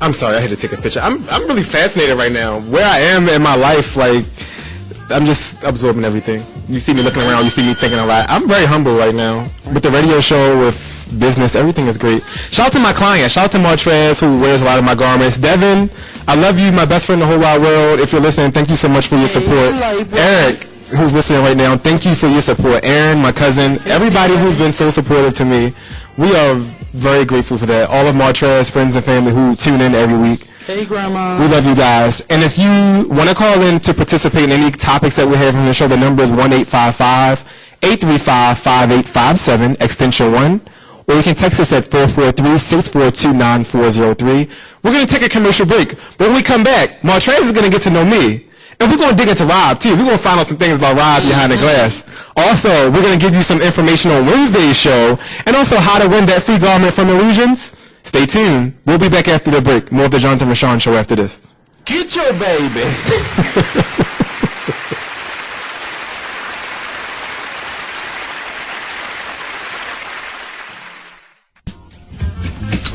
I'm sorry, I had to take a picture. I'm really fascinated right now. Where I am in my life, like, I'm just absorbing everything. You see me looking around, you see me thinking a lot. I'm very humble right now. With the radio show, with business, everything is great. Shout out to my client. Shout out to Martrez, who wears a lot of my garments. Devin, I love you, my best friend in the whole wide world. If you're listening, thank you so much for your support. Eric, who's listening right now, thank you for your support. Aaron, my cousin, everybody who's been so supportive to me. We are very grateful for that. All of Martrez, friends and family who tune in every week. Hey, Grandma. We love you guys. And if you want to call in to participate in any topics that we have on the show, the number is 1-855-835-5857, extension 1. Or you can text us at 443-642-9403. We're going to take a commercial break. But when we come back, Martrez is going to get to know me. And we're going to dig into Rob, too. We're going to find out some things about Rob behind the glass. Also, we're going to give you some information on Wednesday's show, and also how to win that free garment from Illusions. Stay tuned. We'll be back after the break. More of the Jonathan Rashawn Show after this. Get your baby.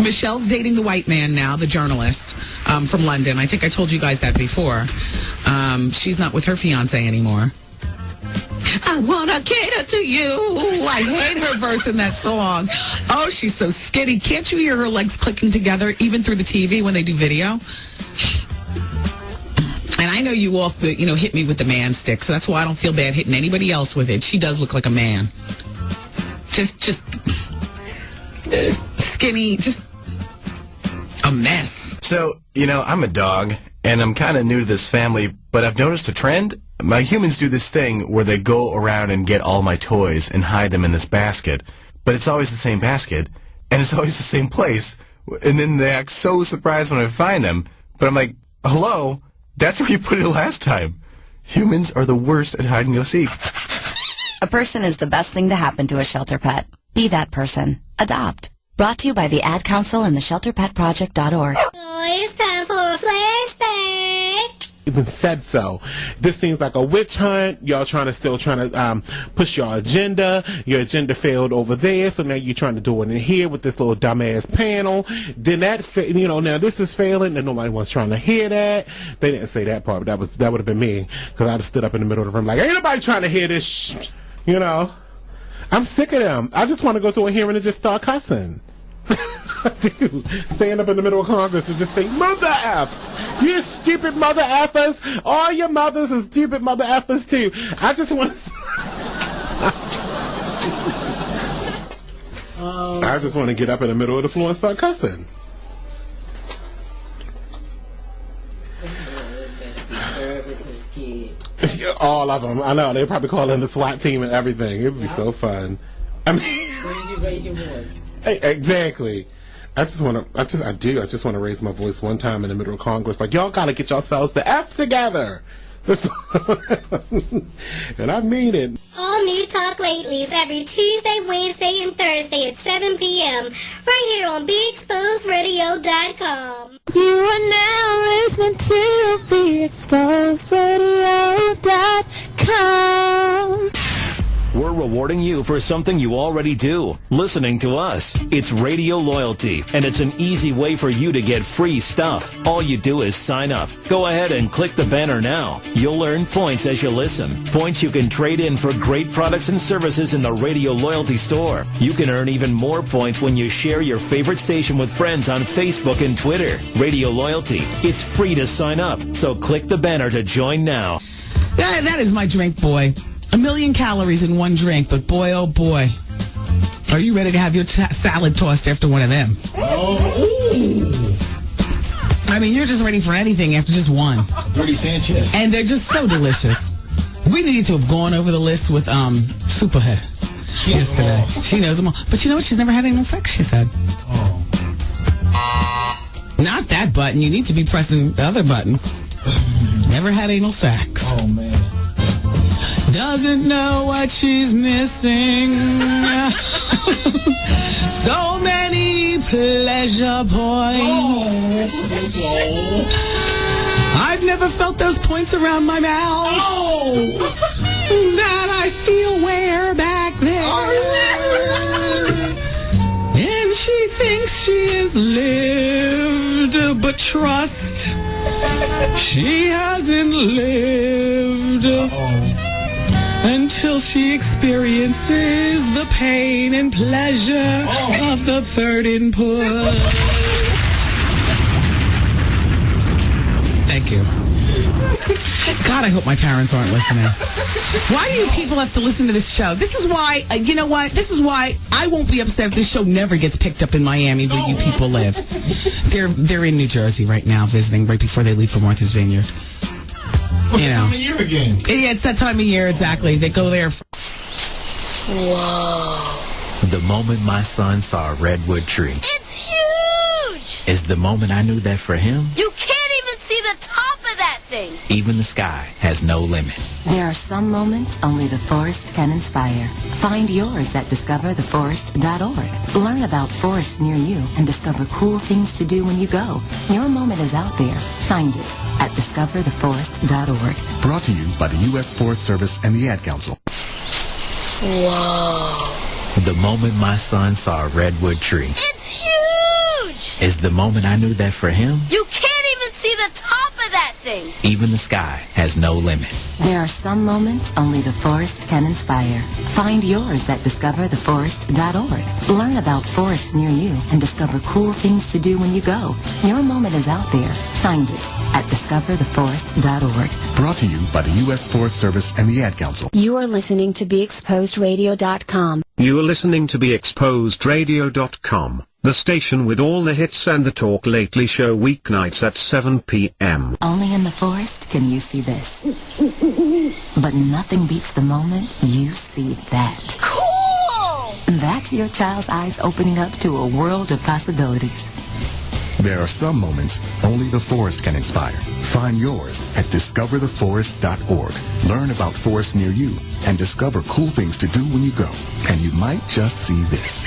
Michelle's dating the white man now, the journalist from London. I think I told you guys that before. She's not with her fiance anymore. I want to cater to you. I hate her verse in that song. Oh, she's so skinny. Can't you hear her legs clicking together even through the TV when they do video? And I know you all, hit me with the man stick, so that's why I don't feel bad hitting anybody else with it. She does look like a man. Just skinny, just a mess. So, I'm a dog, and I'm kind of new to this family, but I've noticed a trend. My humans do this thing where they go around and get all my toys and hide them in this basket, but it's always the same basket, and it's always the same place, and then they act so surprised when I find them, but I'm like, hello, that's where you put it last time. Humans are the worst at hide and go seek. A person is the best thing to happen to a shelter pet. Be that person. Adopt. Brought to you by the Ad Council and the ShelterPetProject.org. Oh, it's time for a flashback. Even said so. This seems like a witch hunt. Y'all still trying to push your agenda. Your agenda failed over there, so now you're trying to do it in here with this little dumbass panel. Then that, now this is failing, and nobody was trying to hear that. They didn't say that part, but that would have been me, because I'd have stood up in the middle of the room like, ain't nobody trying to hear this. I'm sick of them. I just want to go to a hearing and just start cussing. Dude, stand up in the middle of Congress and just say, mother F's. You stupid mother effers. All your mothers are stupid mother effers too. I just want to get up in the middle of the floor and start cussing. All of them. I know. They probably call in the SWAT team and everything. It would be so fun. I mean, when did you raise your voice? Hey, exactly. I just want to raise my voice one time in the middle of Congress. Like, y'all got to get yourselves the F together. And I mean it. All New Talk Lately's every Tuesday, Wednesday, and Thursday at 7 p.m. right here on BeExposedRadio.com. You are now listening to BeExposedRadio.com. We're rewarding you for something you already do, listening to us. It's Radio Loyalty, and it's an easy way for you to get free stuff. All you do is sign up. Go ahead and click the banner now. You'll earn points as you listen. Points you can trade in for great products and services in the Radio Loyalty store. You can earn even more points when you share your favorite station with friends on Facebook and Twitter. Radio Loyalty. It's free to sign up, so click the banner to join now. That is my drink, boy. 1 million calories in one drink, but boy, oh boy. Are you ready to have your salad tossed after one of them? Oh, I mean, you're just ready for anything after just one. Bertie Sanchez. And they're just so delicious. We needed to have gone over the list with Superhead yesterday. She knows them all. But you know what? She's never had anal sex, she said. Oh. Not that button. You need to be pressing the other button. Never had anal sex. Oh, man. Doesn't know what she's missing. So many pleasure points. I've never felt those points around my mouth. That I feel way back there. And she thinks she has lived, but trust, she hasn't lived. Until she experiences the pain and pleasure of the third input. Thank you. God, I hope my parents aren't listening. Why do you people have to listen to this show? This is why, you know what? This is why I won't be upset if this show never gets picked up in Miami where you people live. They're in New Jersey right now visiting right before they leave for Martha's Vineyard. What time of year again? Yeah, it's that time of year, exactly. They go there. Whoa. The moment my son saw a redwood tree It's huge! is the moment I knew that for him, You can't even see the top of that thing! even the sky has no limit. There are some moments only the forest can inspire. Find yours at discovertheforest.org. Learn about forests near you and discover cool things to do when you go. Your moment is out there. Find it at discovertheforest.org. Brought to you by the U.S. Forest Service and the Ad Council. Whoa. The moment my son saw a redwood tree It's huge! is the moment I knew that for him, You can't even see the top of that thing! even the sky has no limit. There are some moments only the forest can inspire. Find yours at discovertheforest.org. Learn about forests near you and discover cool things to do when you go. Your moment is out there. Find it at discovertheforest.org. Brought to you by the U.S. Forest Service and the Ad Council. You are listening to BeExposedRadio.com. You are listening to BeExposedRadio.com, the station with all the hits and the Talk Lately show weeknights at 7 p.m. Only in the forest can you see this. But nothing beats the moment you see that. Cool! That's your child's eyes opening up to a world of possibilities. There are some moments only the forest can inspire. Find yours at discovertheforest.org. Learn about forests near you and discover cool things to do when you go. And you might just see this.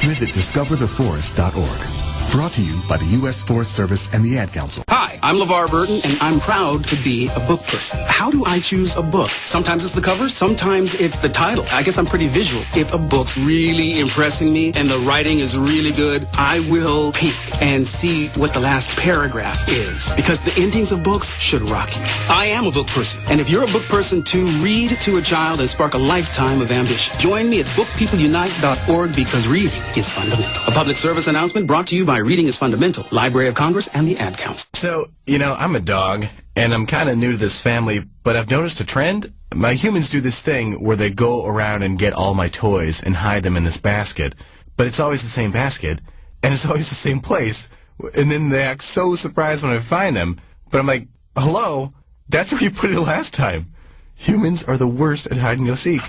Visit discovertheforest.org. Brought to you by the U.S. Forest Service and the Ad Council. Hi, I'm LeVar Burton, and I'm proud to be a book person. How do I choose a book? Sometimes it's the cover, sometimes it's the title. I guess I'm pretty visual. If a book's really impressing me and the writing is really good, I will peek and see what the last paragraph is. Because the endings of books should rock you. I am a book person, and if you're a book person too, read to a child and spark a lifetime of ambition. Join me at bookpeopleunite.org because reading is fundamental. A public service announcement brought to you by Reading is Fundamental, Library of Congress, and the Ad Council. So, you know, I'm a dog, and I'm kind of new to this family, but I've noticed a trend. My humans do this thing where they go around and get all my toys and hide them in this basket, but it's always the same basket, and it's always the same place, and then they act so surprised when I find them, but I'm like, hello, that's where you put it last time. Humans are the worst at hide and go seek.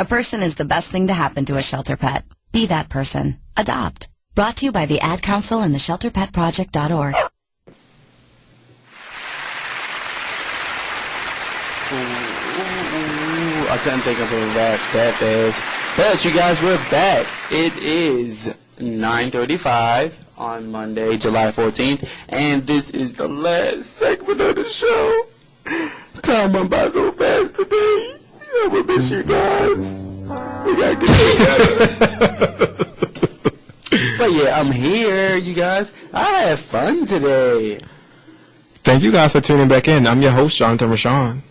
A person is the best thing to happen to a shelter pet. Be that person. Adopt. Brought to you by the Ad Council and the ShelterPetProject.org. I couldn't think of a rap that fast. But you guys, we're back. It is 9:35 on Monday, July 14th, and this is the last segment of the show. Time went by so fast today. I will miss you guys. We gotta get together. But yeah, I'm here, you guys. I had fun today. Thank you guys for tuning back in. I'm your host, Jonathan Rashawn.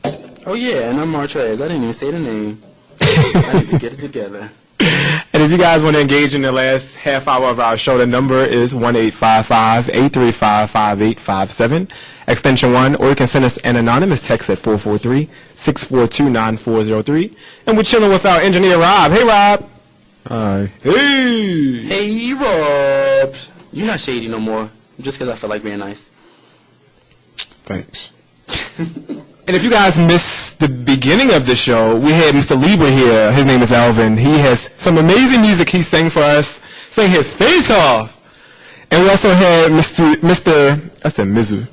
Oh yeah, and I'm Martrez. I didn't even say the name. I need to get it together. And if you guys want to engage in the last half hour of our show, the number is 1-855-835-5857, extension 1, or you can send us an anonymous text at 443-642-9403. And we're chilling with our engineer, Rob. Hey, Rob. Hi. Hey. Hey, Rob. You're not shady no more, just because I feel like being nice. Thanks. And if you guys missed the beginning of the show, we had Mr. Lieber here. His name is Alvin. He has some amazing music he sang for us, sang his face off. And we also had Mr. I said Mizu.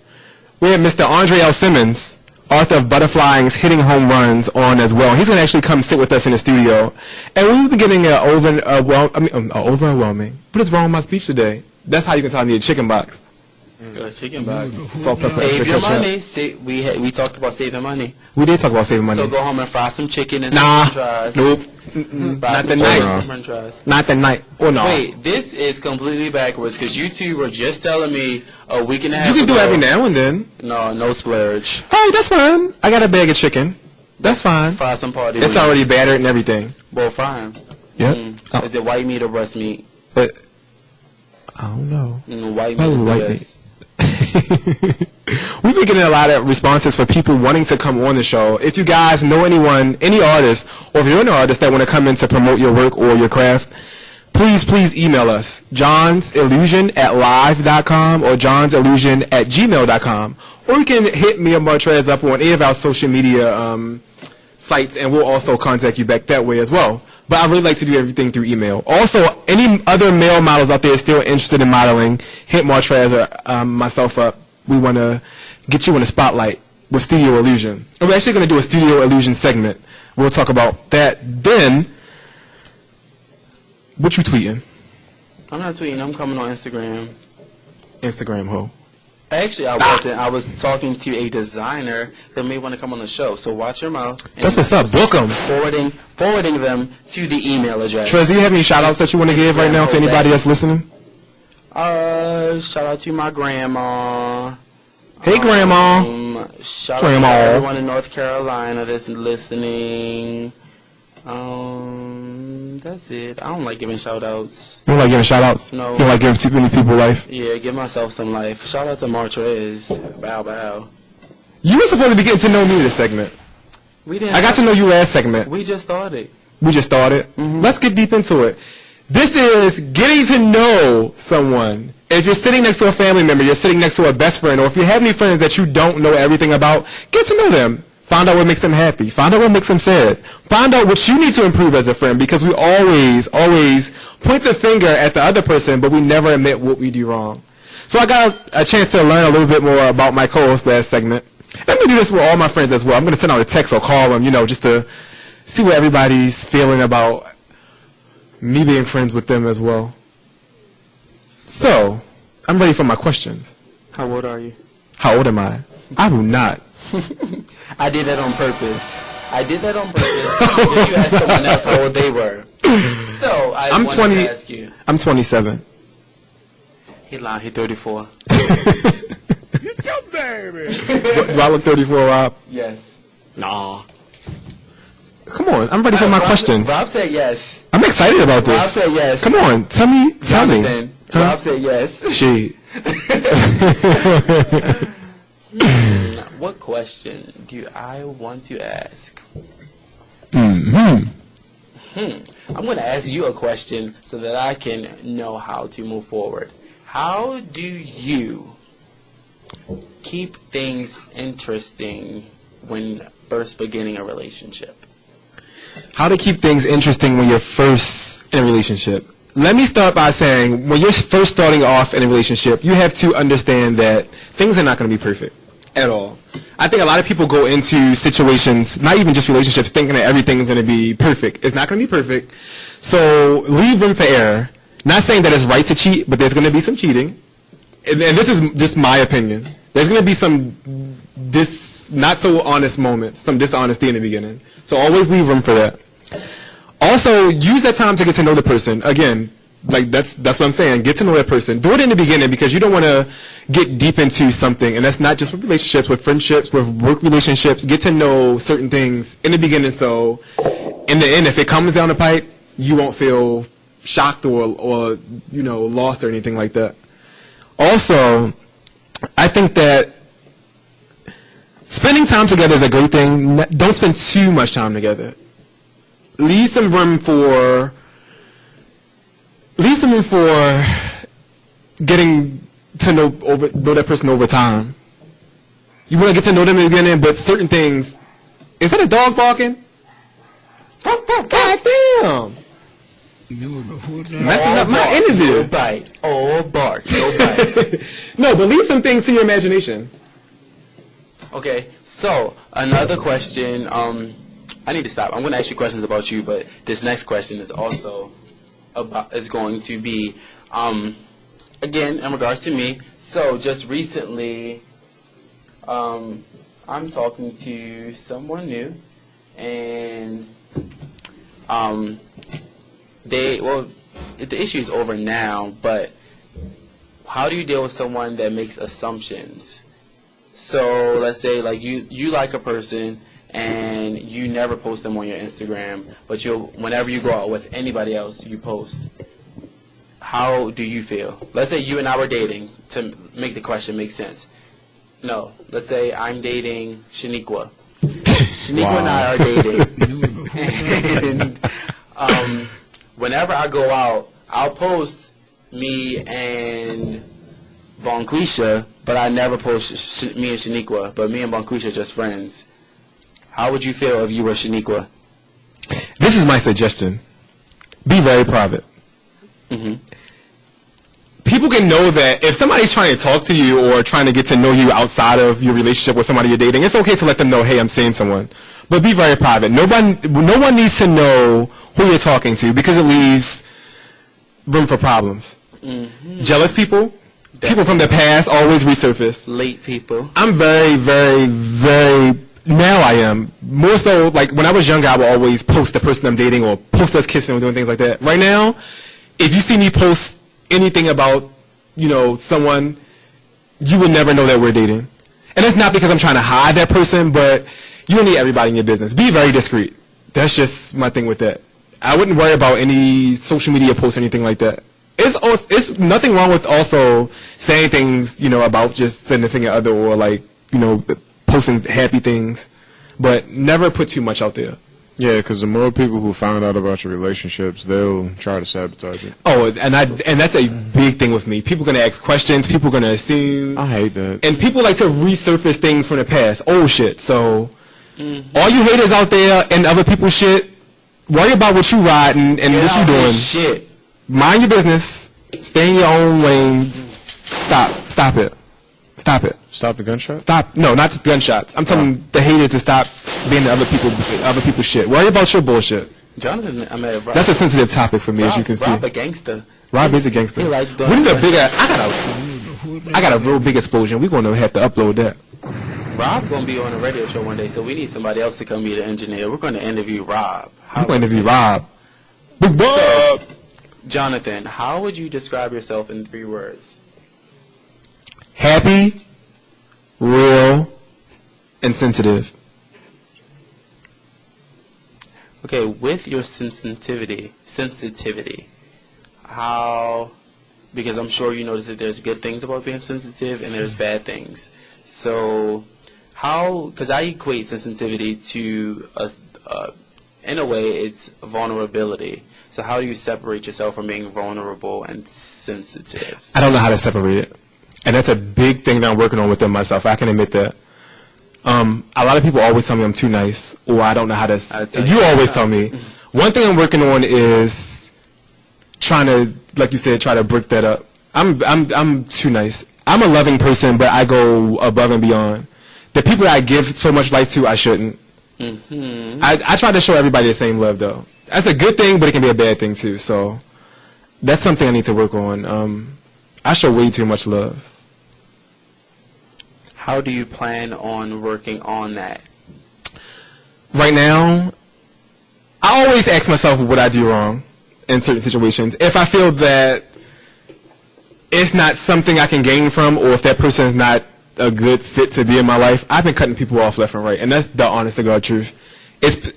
We had Mr. Andre L. Simmons, author of Butterflying's Hitting Home Runs, on as well. He's going to actually come sit with us in the studio. And we've been getting overwhelming. What is wrong with my speech today? That's how you can tell I need a chicken box. Chicken box. Salt, pepper, Save your ketchup. money. We talked about saving money. We did talk about saving money. So go home and fry some chicken and Nah. some fries. Nope. Not the night. Not the night. Oh, no. Wait, this is completely backwards because you two were just telling me a week and a half You can do ago. every now and then. No splurge. Hey, that's fine. I got a bag of chicken. That's fine. Fry some party. It's already battered and everything. Well, fine. Yep. Oh. Is it white meat or breast meat? But I don't know. White meat is the best. We've been getting a lot of responses for people wanting to come on the show. If you guys know anyone, any artist, or if you're an artist that want to come in to promote your work or your craft, please email us, johnsillusion@live.com or johnsillusion@gmail.com. Or you can hit me or Martrez up on any of our social media sites, and we'll also contact you back that way as well. But I really like to do everything through email. Also, any other male models out there still interested in modeling, hit Martrez or myself up. We want to get you in the spotlight with Studio Illusion. And we're actually going to do a Studio Illusion segment. We'll talk about that then. What you tweeting? I'm not tweeting. I'm coming on Instagram. Instagram ho. Actually, I wasn't. I was talking to a designer that may want to come on the show. So watch your mouth. That's what's up. Book them. Forwarding them to the email address. Trez, do you have any shout outs that you want to give right now to anybody that's listening? Shout out to my grandma. Hey, Grandma. Shout out to everyone in North Carolina that's listening. That's it. I don't like giving shout outs. You don't like giving shout outs? No. You don't like giving too many people life? Yeah, give myself some life. Shout out to Martrez. Bow bow. You were supposed to be getting to know me this segment. We didn't. I got to know you last segment. We just started. We just started. Mm-hmm. Let's get deep into it. This is getting to know someone. If you're sitting next to a family member, you're sitting next to a best friend, or if you have any friends that you don't know everything about, get to know them. Find out what makes them happy. Find out what makes them sad. Find out what you need to improve as a friend, because we always point the finger at the other person, but we never admit what we do wrong. So I got a chance to learn a little bit more about my co-host last segment. I'm going to do this with all my friends as well. I'm going to send out a text or call them, just to see what everybody's feeling about me being friends with them as well. So, I'm ready for my questions. How old are you? How old am I? I do not. I did that on purpose. If you asked someone else how old they were. So, I'm 20. to ask you. I'm 27. He lied. He 34. Get your baby. Do I look 34, Rob? Yes. Nah. Come on, I'm ready for my questions. Rob said yes. I'm excited about this. Rob said yes. Come on, tell me. Huh? Rob said yes. She. What question do I want to ask? I'm going to ask you a question so that I can know how to move forward. How do you keep things interesting when first beginning a relationship? How to keep things interesting when you're first in a relationship. Let me start by saying, when you're first starting off in a relationship, you have to understand that things are not going to be perfect at all. I think a lot of people go into situations, not even just relationships, thinking that everything is going to be perfect. It's not going to be perfect. So leave room for error. Not saying that it's right to cheat, but there's going to be some cheating. And this is just my opinion. There's going to be some not so honest moments, some dishonesty in the beginning. So always leave room for that. Also, use that time to get to know the person. Again, like that's what I'm saying. Get to know that person. Do it in the beginning because you don't want to get deep into something, and that's not just with relationships, with friendships, with work relationships. Get to know certain things in the beginning, so in the end, if it comes down the pipe, you won't feel shocked or lost or anything like that. Also, I think that spending time together is a great thing. Don't spend too much time together. Leave some room for getting to know that person over time. You want to get to know them in the beginning, but certain things. Is that a dog barking? God damn! Messing up my interview. No bite. Oh, bark. No bite. No, but leave some things to your imagination. Okay, so another question. I need to stop. I'm going to ask you questions about you, but this next question is also going to be, again, in regards to me. So just recently, I'm talking to someone new, and the issue is over now, but how do you deal with someone that makes assumptions? So let's say like you like a person and you never post them on your Instagram, but whenever you go out with anybody else, you post. How do you feel? Let's say you and I were dating, to make the question make sense. No, let's say I'm dating Shaniqua. Shaniqua and I are dating. And whenever I go out, I'll post me and Bonquisha, but I never post me and Shaniqua, but me and Bonquisha are just friends. How would you feel if you were Shaniqua? This is my suggestion. Be very private. Mm-hmm. People can know that if somebody's trying to talk to you or trying to get to know you outside of your relationship with somebody you're dating, it's okay to let them know, hey, I'm seeing someone. But be very private. No one needs to know who you're talking to because it leaves room for problems. Mm-hmm. Jealous people, people from the past always resurface. Late people. I'm very, very, very... Now I am. More so, like, when I was younger, I would always post the person I'm dating or post us kissing or doing things like that. Right now, if you see me post anything about, someone, you would never know that we're dating. And it's not because I'm trying to hide that person, but you don't need everybody in your business. Be very discreet. That's just my thing with that. I wouldn't worry about any social media posts or anything like that. It's nothing wrong with also saying things, about just significant other or like, posting happy things, but never put too much out there. Yeah, because the more people who find out about your relationships, they'll try to sabotage it. Oh, and that's a big thing with me. People are going to ask questions. People are going to assume. I hate that. And people like to resurface things from the past. Oh, shit. So, all you haters out there and other people's shit, worry about what you riding and what you doing. Shit. Mind your business. Stay in your own lane. Stop it. Stop it. Stop the gunshot? Stop. No, not the gunshots. I'm telling the haters to stop being the other people's shit. Worry about your bullshit. Jonathan, Rob. That's a sensitive topic for me, as you can see. Rob a gangster. Rob is a gangster. We need a bigger. I got a real big explosion. We're gonna have to upload that. Rob's gonna be on a radio show one day, so we need somebody else to come be the engineer. We're gonna interview Rob. We're gonna interview Rob. Big Bob. So, Jonathan, how would you describe yourself in 3 words? Happy, real, and sensitive. Okay, with your sensitivity, how, because I'm sure you notice that there's good things about being sensitive and there's bad things. So how, because I equate sensitivity to, in a way, it's vulnerability. So how do you separate yourself from being vulnerable and sensitive? I don't know how to separate it. And that's a big thing that I'm working on within myself. I can admit that. A lot of people always tell me I'm too nice, or I don't know how to. You always tell me. One thing I'm working on is trying to, like you said, try to break that up. I'm too nice. I'm a loving person, but I go above and beyond. the people that I give so much life to, I shouldn't. Mm-hmm. I try to show everybody the same love, though. That's a good thing, but it can be a bad thing, too. So that's something I need to work on. I show way too much love. How do you plan on working on that? Right now, I always ask myself what I do wrong in certain situations. If I feel that it's not something I can gain from, or if that person is not a good fit to be in my life, I've been cutting people off left and right, and that's the honest to God truth.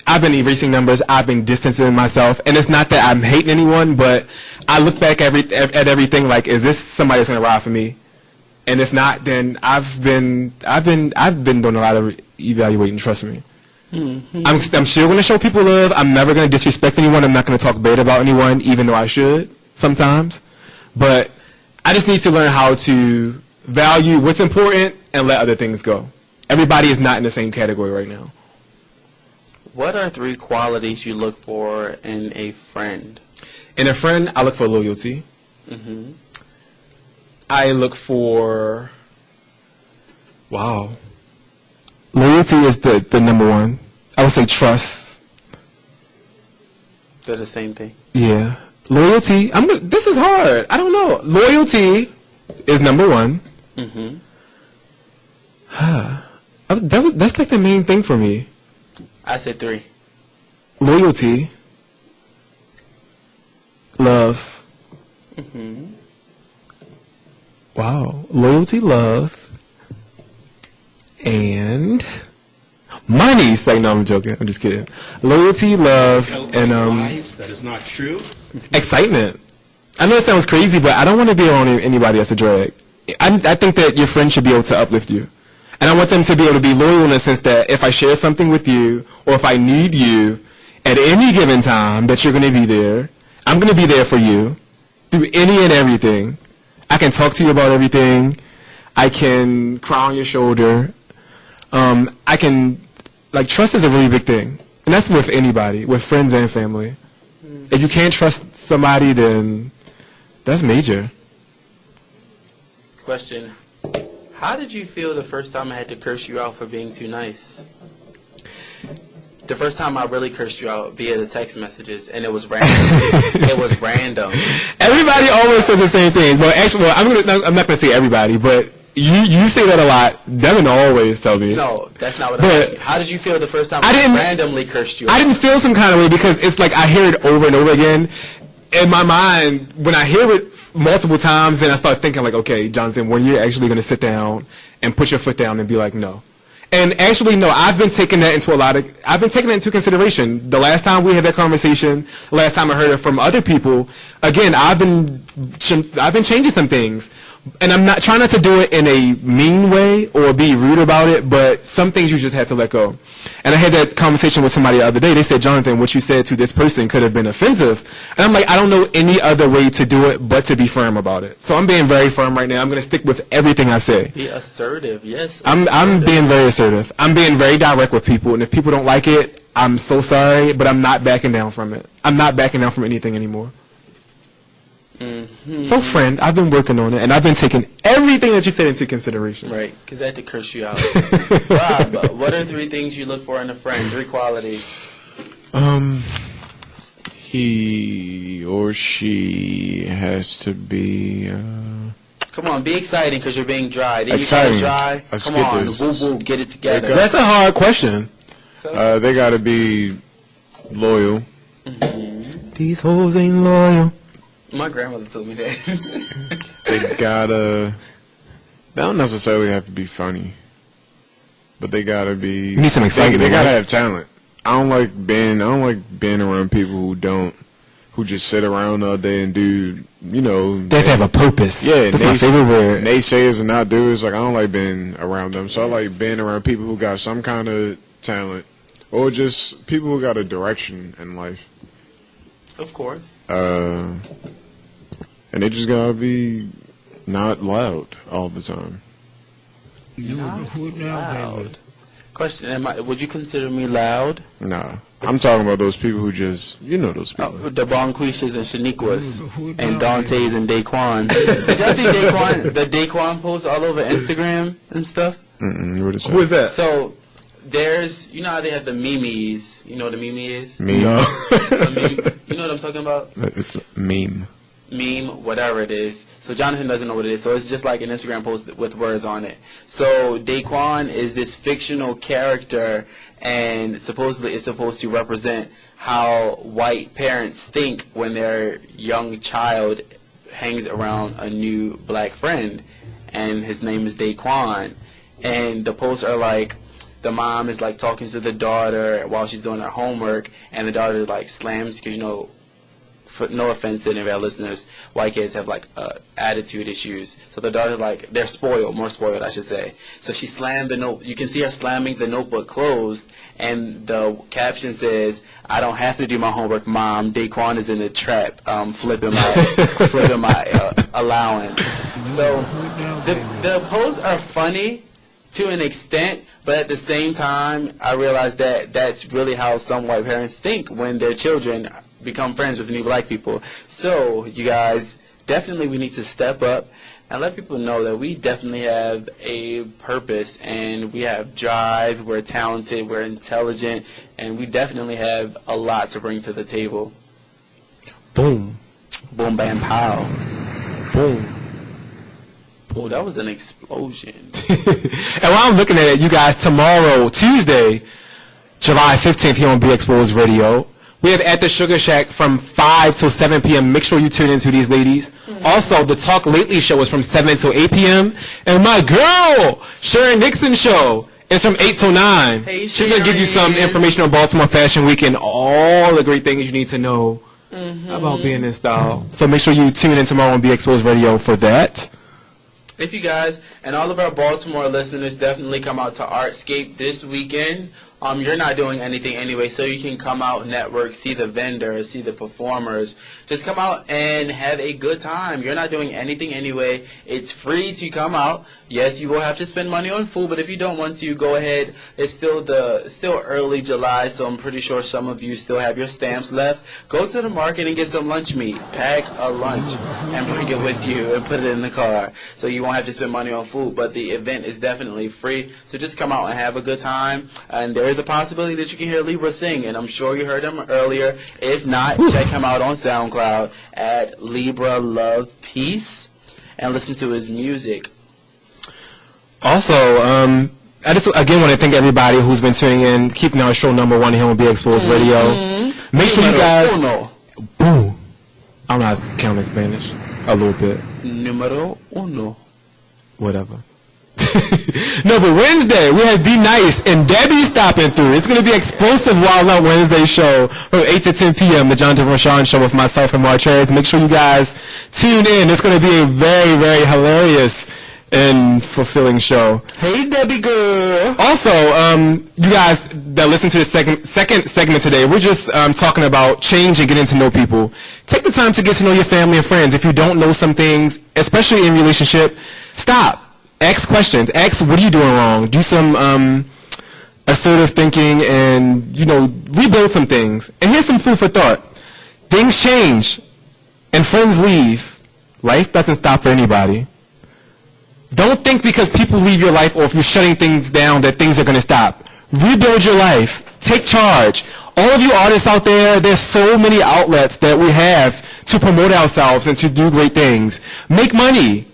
I've been erasing numbers, I've been distancing myself, and it's not that I'm hating anyone, but I look back at everything like, is this somebody that's gonna ride for me? And if not, then I've been doing a lot of evaluating. Trust me. Mm-hmm. I'm still going to show people love. I'm never going to disrespect anyone. I'm not going to talk bad about anyone, even though I should sometimes. But I just need to learn how to value what's important and let other things go. Everybody is not in the same category right now. What are 3 qualities you look for in a friend? In a friend, I look for loyalty. Mm-hmm. I look for... Wow. Loyalty is the number one. I would say trust. They're the same thing. Yeah. Loyalty. This is hard. I don't know. Loyalty is number one. Mm-hmm. That's like the main thing for me. I said 3. Loyalty. Love. Mm-hmm. Wow. Loyalty, love, and money. It's like, no, I'm joking. I'm just kidding. Loyalty, love, and that is not true. excitement. I know it sounds crazy, but I don't want to be around anybody that's a drag. I think that your friend should be able to uplift you. And I want them to be able to be loyal in the sense that if I share something with you, or if I need you at any given time, that you're going to be there. I'm going to be there for you through any and everything. I can talk to you about everything. I can cry on your shoulder. I can, trust is a really big thing. And that's with anybody, with friends and family. If you can't trust somebody, then that's major. Question. How did you feel the first time I had to curse you out for being too nice? The first time I really cursed you out via the text messages, and it was random. It was random. Everybody always says the same thing. But actually, I'm not going to say everybody, but you say that a lot. Devin always tell me. No, that's not what I'm asking. How did you feel the first time I randomly cursed you out? I didn't feel some kind of way because it's like I hear it over and over again. In my mind, when I hear it multiple times, then I start thinking like, okay, Jonathan, when you're actually going to sit down and put your foot down and be like, no. And actually, no, I've been taking that into consideration. The last time we had that conversation, the last time I heard it from other people, again, I've been changing some things. And I'm not trying not to do it in a mean way or be rude about it, but some things you just have to let go. And I had that conversation with somebody the other day. They said, Jonathan, what you said to this person could have been offensive. And I'm like, I don't know any other way to do it but to be firm about it. So I'm being very firm right now. I'm going to stick with everything I say. Be assertive, yes. I'm being very assertive. I'm being very direct with people. And if people don't like it, I'm so sorry, but I'm not backing down from it. I'm not backing down from anything anymore. Mm-hmm. So, friend, I've been working on it, and I've been taking everything that you said into consideration. Right, because I had to curse you out. Rob, what are 3 things you look for in a friend? 3 qualities. He or she has to be... Come on, be exciting because you're being dry. Then exciting. You dry. Let's Come get on, this. woo woo, get it together. That's a hard question. They got to be loyal. Mm-hmm. These hoes ain't loyal. My grandmother told me that. They don't necessarily have to be funny, but they gotta be. You need some excitement. They gotta right? have talent. I don't like being around people who just sit around all day and do, They have to have a purpose. Yeah, that's my favorite word. Naysayers and not doers. Like I don't like being around them. So I like being around people who got some kind of talent, or just people who got a direction in life. Of course. And they just gotta be not loud all the time. Loud. Question: would you consider me loud? Nah, I'm talking about those people who just, those people. The Bonquishas and Shaniquas and Dantes and Daquan. Did y'all see the Daquan post all over Instagram and stuff? What is that? Who is that? So there's, how they have the memes. You know what a meme is? Meme. No. A meme. You know what I'm talking about? It's a meme. Meme, whatever it is. So Jonathan doesn't know what it is. So it's just like an Instagram post with words on it. So Daquan is this fictional character, and supposedly it's supposed to represent how white parents think when their young child hangs around a new black friend, and his name is Daquan. And the posts are like, the mom is like talking to the daughter while she's doing her homework, and the daughter like slams, because for no offense to any of our listeners, white kids have like attitude issues. So the daughter, like, they're spoiled, more spoiled I should say. So she slammed the note. You can see her slamming the notebook closed, and the caption says, "I don't have to do my homework, Mom. Daquan is in the trap, flipping my allowance." So the posts are funny to an extent, but at the same time, I realize that that's really how some white parents think when their children become friends with new black people. So, you guys, definitely we need to step up and let people know that we definitely have a purpose, and we have drive, we're talented, we're intelligent, and we definitely have a lot to bring to the table. Boom. Boom, bam, pow. Boom. Oh, that was an explosion. And while I'm looking at it, you guys, tomorrow, Tuesday, July 15th, here on Be Exposed Radio, we have At the Sugar Shack from 5 till 7 p.m. Make sure you tune into these ladies. Also, the Talk Lately show is from 7 till 8 p.m. And my girl, Sharon Nixon show, is from 8 till 9. Hey, she's going to give you some information on Baltimore Fashion Week and all the great things you need to know about being in style. So make sure you tune in tomorrow on Be Exposed Radio for that. If you guys and all of our Baltimore listeners definitely come out to Artscape this weekend. You're not doing anything anyway, so you can come out, network, see the vendors, see the performers. Just come out and have a good time. You're not doing anything anyway. It's free to come out. Yes, you will have to spend money on food, but if you don't want to, go ahead. It's still early July, so I'm pretty sure some of you still have your stamps left. Go to the market and get some lunch meat. Pack a lunch and bring it with you and put it in the car, so you won't have to spend money on food. But the event is definitely free, so just come out and have a good time. And there is a possibility that you can hear Libra sing, and I'm sure you heard him earlier. If not, check him out on SoundCloud at Libra Love Peace and listen to his music. Also, I just again want to thank everybody who's been tuning in, keeping our show number one here on Be Exposed Radio. Make sure you guys. Boom. I'm not counting Spanish. A little bit. Número uno. Whatever. No, but Wednesday we have Be Nice and Debbie stopping through. It's going to be explosive Wild Out Wednesday show from 8 to 10 p.m. The Jonathan Rashawn show with myself and Martrez. Make sure you guys tune in. It's going to be a very, very hilarious and fulfilling show. Hey, Debbie girl. Also, you guys that listen to the second segment today, we're just talking about change and getting to know people. Take the time to get to know your family and friends. If you don't know some things, especially in relationship, stop. Ask questions. Ask, what are you doing wrong? Do some assertive thinking and, rebuild some things. And here's some food for thought. Things change and friends leave. Life doesn't stop for anybody. Don't think because people leave your life or if you're shutting things down that things are going to stop. Rebuild your life. Take charge. All of you artists out there, there's so many outlets that we have to promote ourselves and to do great things. Make money.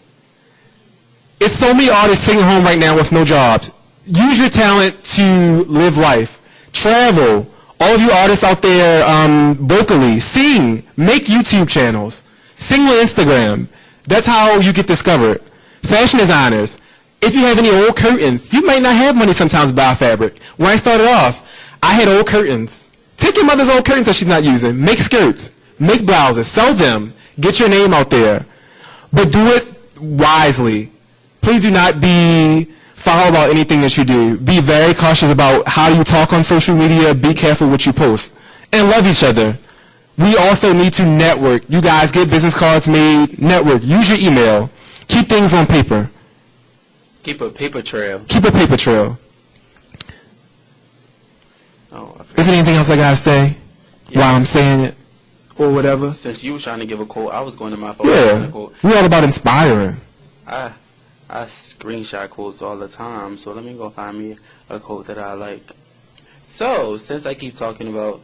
It's so many artists sitting home right now with no jobs. Use your talent to live life. Travel. All of you artists out there, vocally, sing. Make YouTube channels. Sing on Instagram. That's how you get discovered. Fashion designers. If you have any old curtains, you might not have money sometimes to buy fabric. When I started off, I had old curtains. Take your mother's old curtains that she's not using. Make skirts. Make blouses. Sell them. Get your name out there. But do it wisely. Please do not be foul about anything that you do. Be very cautious about how you talk on social media. Be careful what you post. And love each other. We also need to network. You guys get business cards made. Network. Use your email. Keep things on paper. Keep a paper trail. Keep a paper trail. Is there anything else I gotta say while I'm saying it? Or whatever? Since you were trying to give a quote, I was going to my phone. Yeah. We're all about inspiring. I screenshot quotes all the time, so let me go find me a quote that I like. So, since I keep talking about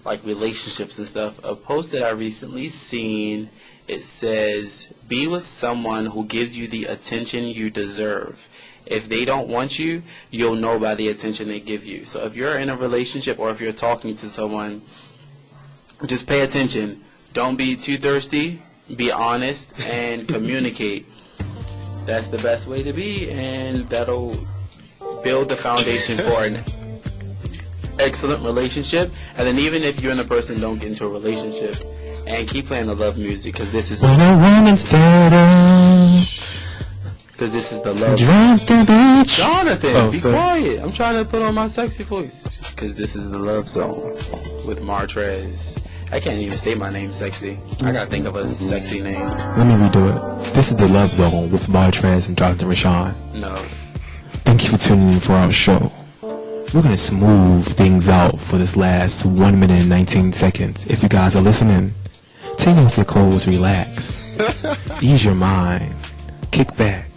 like relationships and stuff, a post that I recently seen, it says, be with someone who gives you the attention you deserve. If they don't want you, you'll know by the attention they give you. So if you're in a relationship or if you're talking to someone, just pay attention. Don't be too thirsty. Be honest and communicate. That's the best way to be, and that'll build the foundation for an excellent relationship. And then even if you and the person don't get into a relationship, and keep playing the love music, because this is when a woman's fed up. Because this is the love. Drunk the beach. Jonathan, be quiet. I'm trying to put on my sexy voice. Because this is the Love Zone with Martrez. I can't even say my name sexy. I gotta think of a sexy name. Let me redo it. This is the Love Zone with Martrez and Jonathan Rashawn. No. Thank you for tuning in for our show. We're gonna smooth things out for this last 1 minute and 19 seconds. If you guys are listening, take off your clothes, relax, ease your mind, kick back.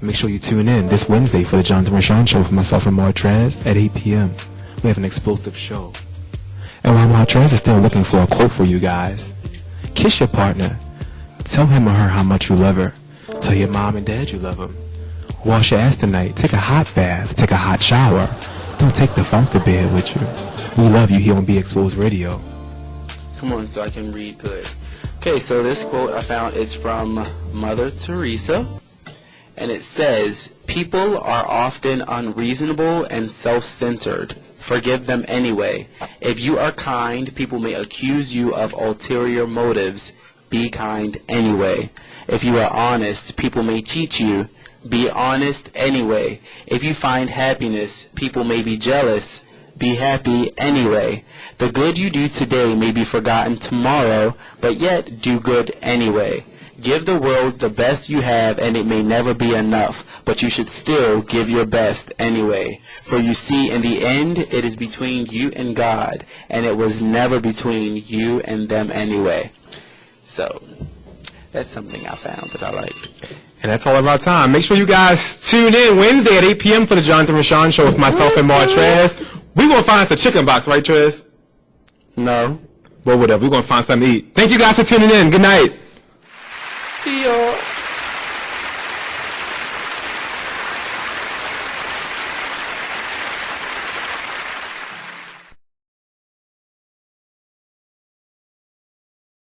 Make sure you tune in this Wednesday for the Jonathan Rashawn Show with myself and Martrez at 8 p.m. We have an explosive show. And while Martrez is still looking for a quote for you guys, kiss your partner. Tell him or her how much you love her. Tell your mom and dad you love them. Wash your ass tonight. Take a hot bath. Take a hot shower. Don't take the funk to bed with you. We love you here on Be Exposed Radio. Come on, so I can read good. Okay, so this quote I found is from Mother Teresa. And it says, people are often unreasonable and self-centered. Forgive them anyway. If you are kind, people may accuse you of ulterior motives. Be kind anyway. If you are honest, people may cheat you. Be honest anyway. If you find happiness, people may be jealous. Be happy anyway. The good you do today may be forgotten tomorrow, but yet do good anyway. Give the world the best you have, and it may never be enough, but you should still give your best anyway. For you see, in the end, it is between you and God, and it was never between you and them anyway. So, that's something I found that I like. And that's all of our time. Make sure you guys tune in Wednesday at 8 p.m. for the Jonathan Rashawn Show with myself and Martrez. We're going to find us a chicken box, right, Trez? No. Well, whatever. We're going to find something to eat. Thank you guys for tuning in. Good night. See y'all.